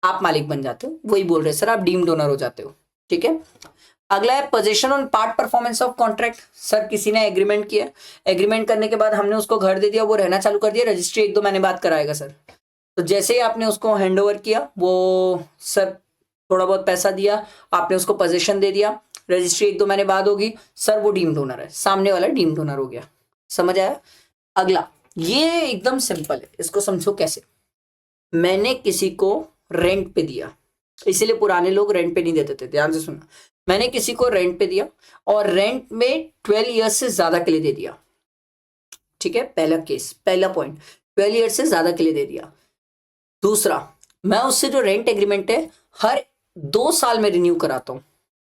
आप मालिक बन जाते हो। वही बोल रहे सर, आप डीम्ड ओनर हो जाते हो, ठीक है। अगला है position on part performance of contract, sir किसी ने एग्रीमेंट किया, एग्रीमेंट करने के बाद हमने उसको घर दे दिया, वो रहना चालू कर दिया, रजिस्ट्री एक दो महीने बाद कराएगा सर। तो जैसे ही आपने उसको हैंड ओवर किया, वो सर थोड़ा बहुत पैसा दिया, आपने उसको पोजीशन दे दिया, रजिस्ट्री एक दो महीने बाद होगी सर, वो डीम्ड ओनर है, सामने वाला डीम्ड ओनर हो गया। समझ आया? अगला, ये एकदम सिंपल है, इसको समझो कैसे। मैंने किसी को रेंट पे दिया, इसीलिए पुराने लोग रेंट पे नहीं देते थे, ध्यान से सुनना। मैंने किसी को रेंट पे दिया और रेंट में 12 ईयर्स से ज्यादा के लिए दे दिया, ठीक है, पहला केस, पहला पॉइंट, 12 ईयर्स से ज्यादा के लिए दे दिया। दूसरा, मैं उससे जो रेंट एग्रीमेंट है हर 2 साल में रिन्यू कराता हूं,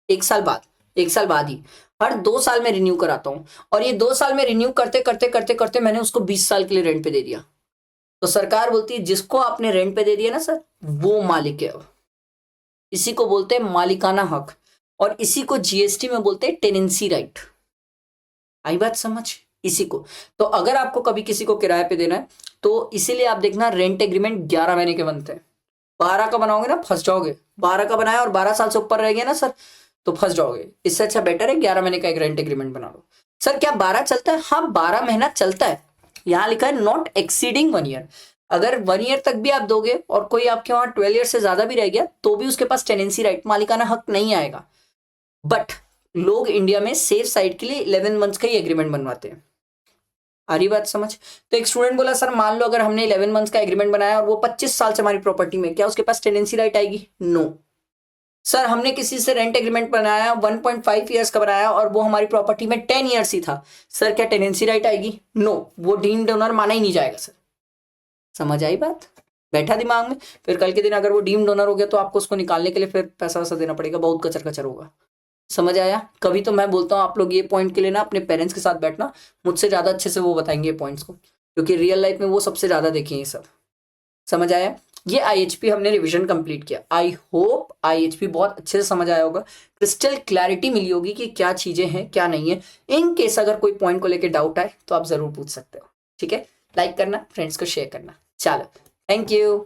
1 साल बाद, 1 साल बाद ही हर 2 साल में रिन्यू कराता हूं, और ये 2 साल में रिन्यू करते करते करते करते मैंने उसको 20 साल के लिए रेंट पे दे दिया। तो सरकार बोलती है जिसको आपने रेंट पे दे दिया ना सर, वो मालिक है। इसी को बोलते हैं मालिकाना हक, और इसी को जीएसटी में बोलते हैं टेनेंसी राइट। आई बात समझ? इसी को, तो अगर आपको कभी किसी को किराए पे देना है तो इसीलिए आप देखना रेंट एग्रीमेंट 11 महीने के बनते हैं। 12 का बनाओगे ना फंस जाओगे, 12 का बनाया और 12 साल से ऊपर रह गया ना सर तो फंस जाओगे। इससे अच्छा बेटर है 11 महीने का एक रेंट एग्रीमेंट बना लो। सर क्या 12 चलता है? हाँ 12 महीना चलता है, यहाँ लिखा है नॉट एक्सीडिंग 1 ईयर। अगर 1 ईयर तक भी आप दोगे और कोई आपके वहां 12 ईयर से ज्यादा भी रह गया तो भी उसके पास टेनेंसी राइट, मालिकाना हक नहीं आएगा। बट लोग इंडिया में सेफ साइड के लिए 11 मंथ्स का ही एग्रीमेंट बनवाते हैं। आ रही बात समझ? तो एक स्टूडेंट बोला सर मान लो अगर हमने 11 मंथ्स का एग्रीमेंट बनाया और वो 25 साल से हमारी प्रॉपर्टी में, क्या उसके पास टेनेंसी राइट आएगी? No sir. हमने किसी से रेंट एग्रीमेंट बनाया 1.5 ईयर्स का बनाया और वो हमारी प्रॉपर्टी में 10 ईयर्स ही था, सर क्या टेनेंसी राइट आएगी? नो, वो डीम्ड ओनर माना ही नहीं जाएगा सर। समझ आई बात? बैठा दिमाग में? फिर कल के दिन अगर वो डीम्ड ओनर हो गया तो आपको उसको निकालने के लिए फिर पैसा वैसा देना पड़ेगा, बहुत कचर कचर होगा। समझ आया? कभी तो मैं बोलता हूँ आप लोग ये पॉइंट के लिए ना अपने पेरेंट्स के साथ बैठना, मुझसे ज्यादा अच्छे से वो बताएंगे पॉइंट्स को, क्योंकि रियल लाइफ में वो सबसे ज्यादा देखे ये सब। समझ आया? ये आईएचपी हमने रिवीजन कंप्लीट किया। आई होप आईएचपी बहुत अच्छे से समझ आया होगा, क्रिस्टल क्लैरिटी मिली होगी कि क्या चीजें हैं क्या नहीं है। इन केस अगर कोई पॉइंट को लेकर डाउट आए तो आप जरूर पूछ सकते हो, ठीक है। लाइक करना, फ्रेंड्स को शेयर करना। चलो थैंक यू।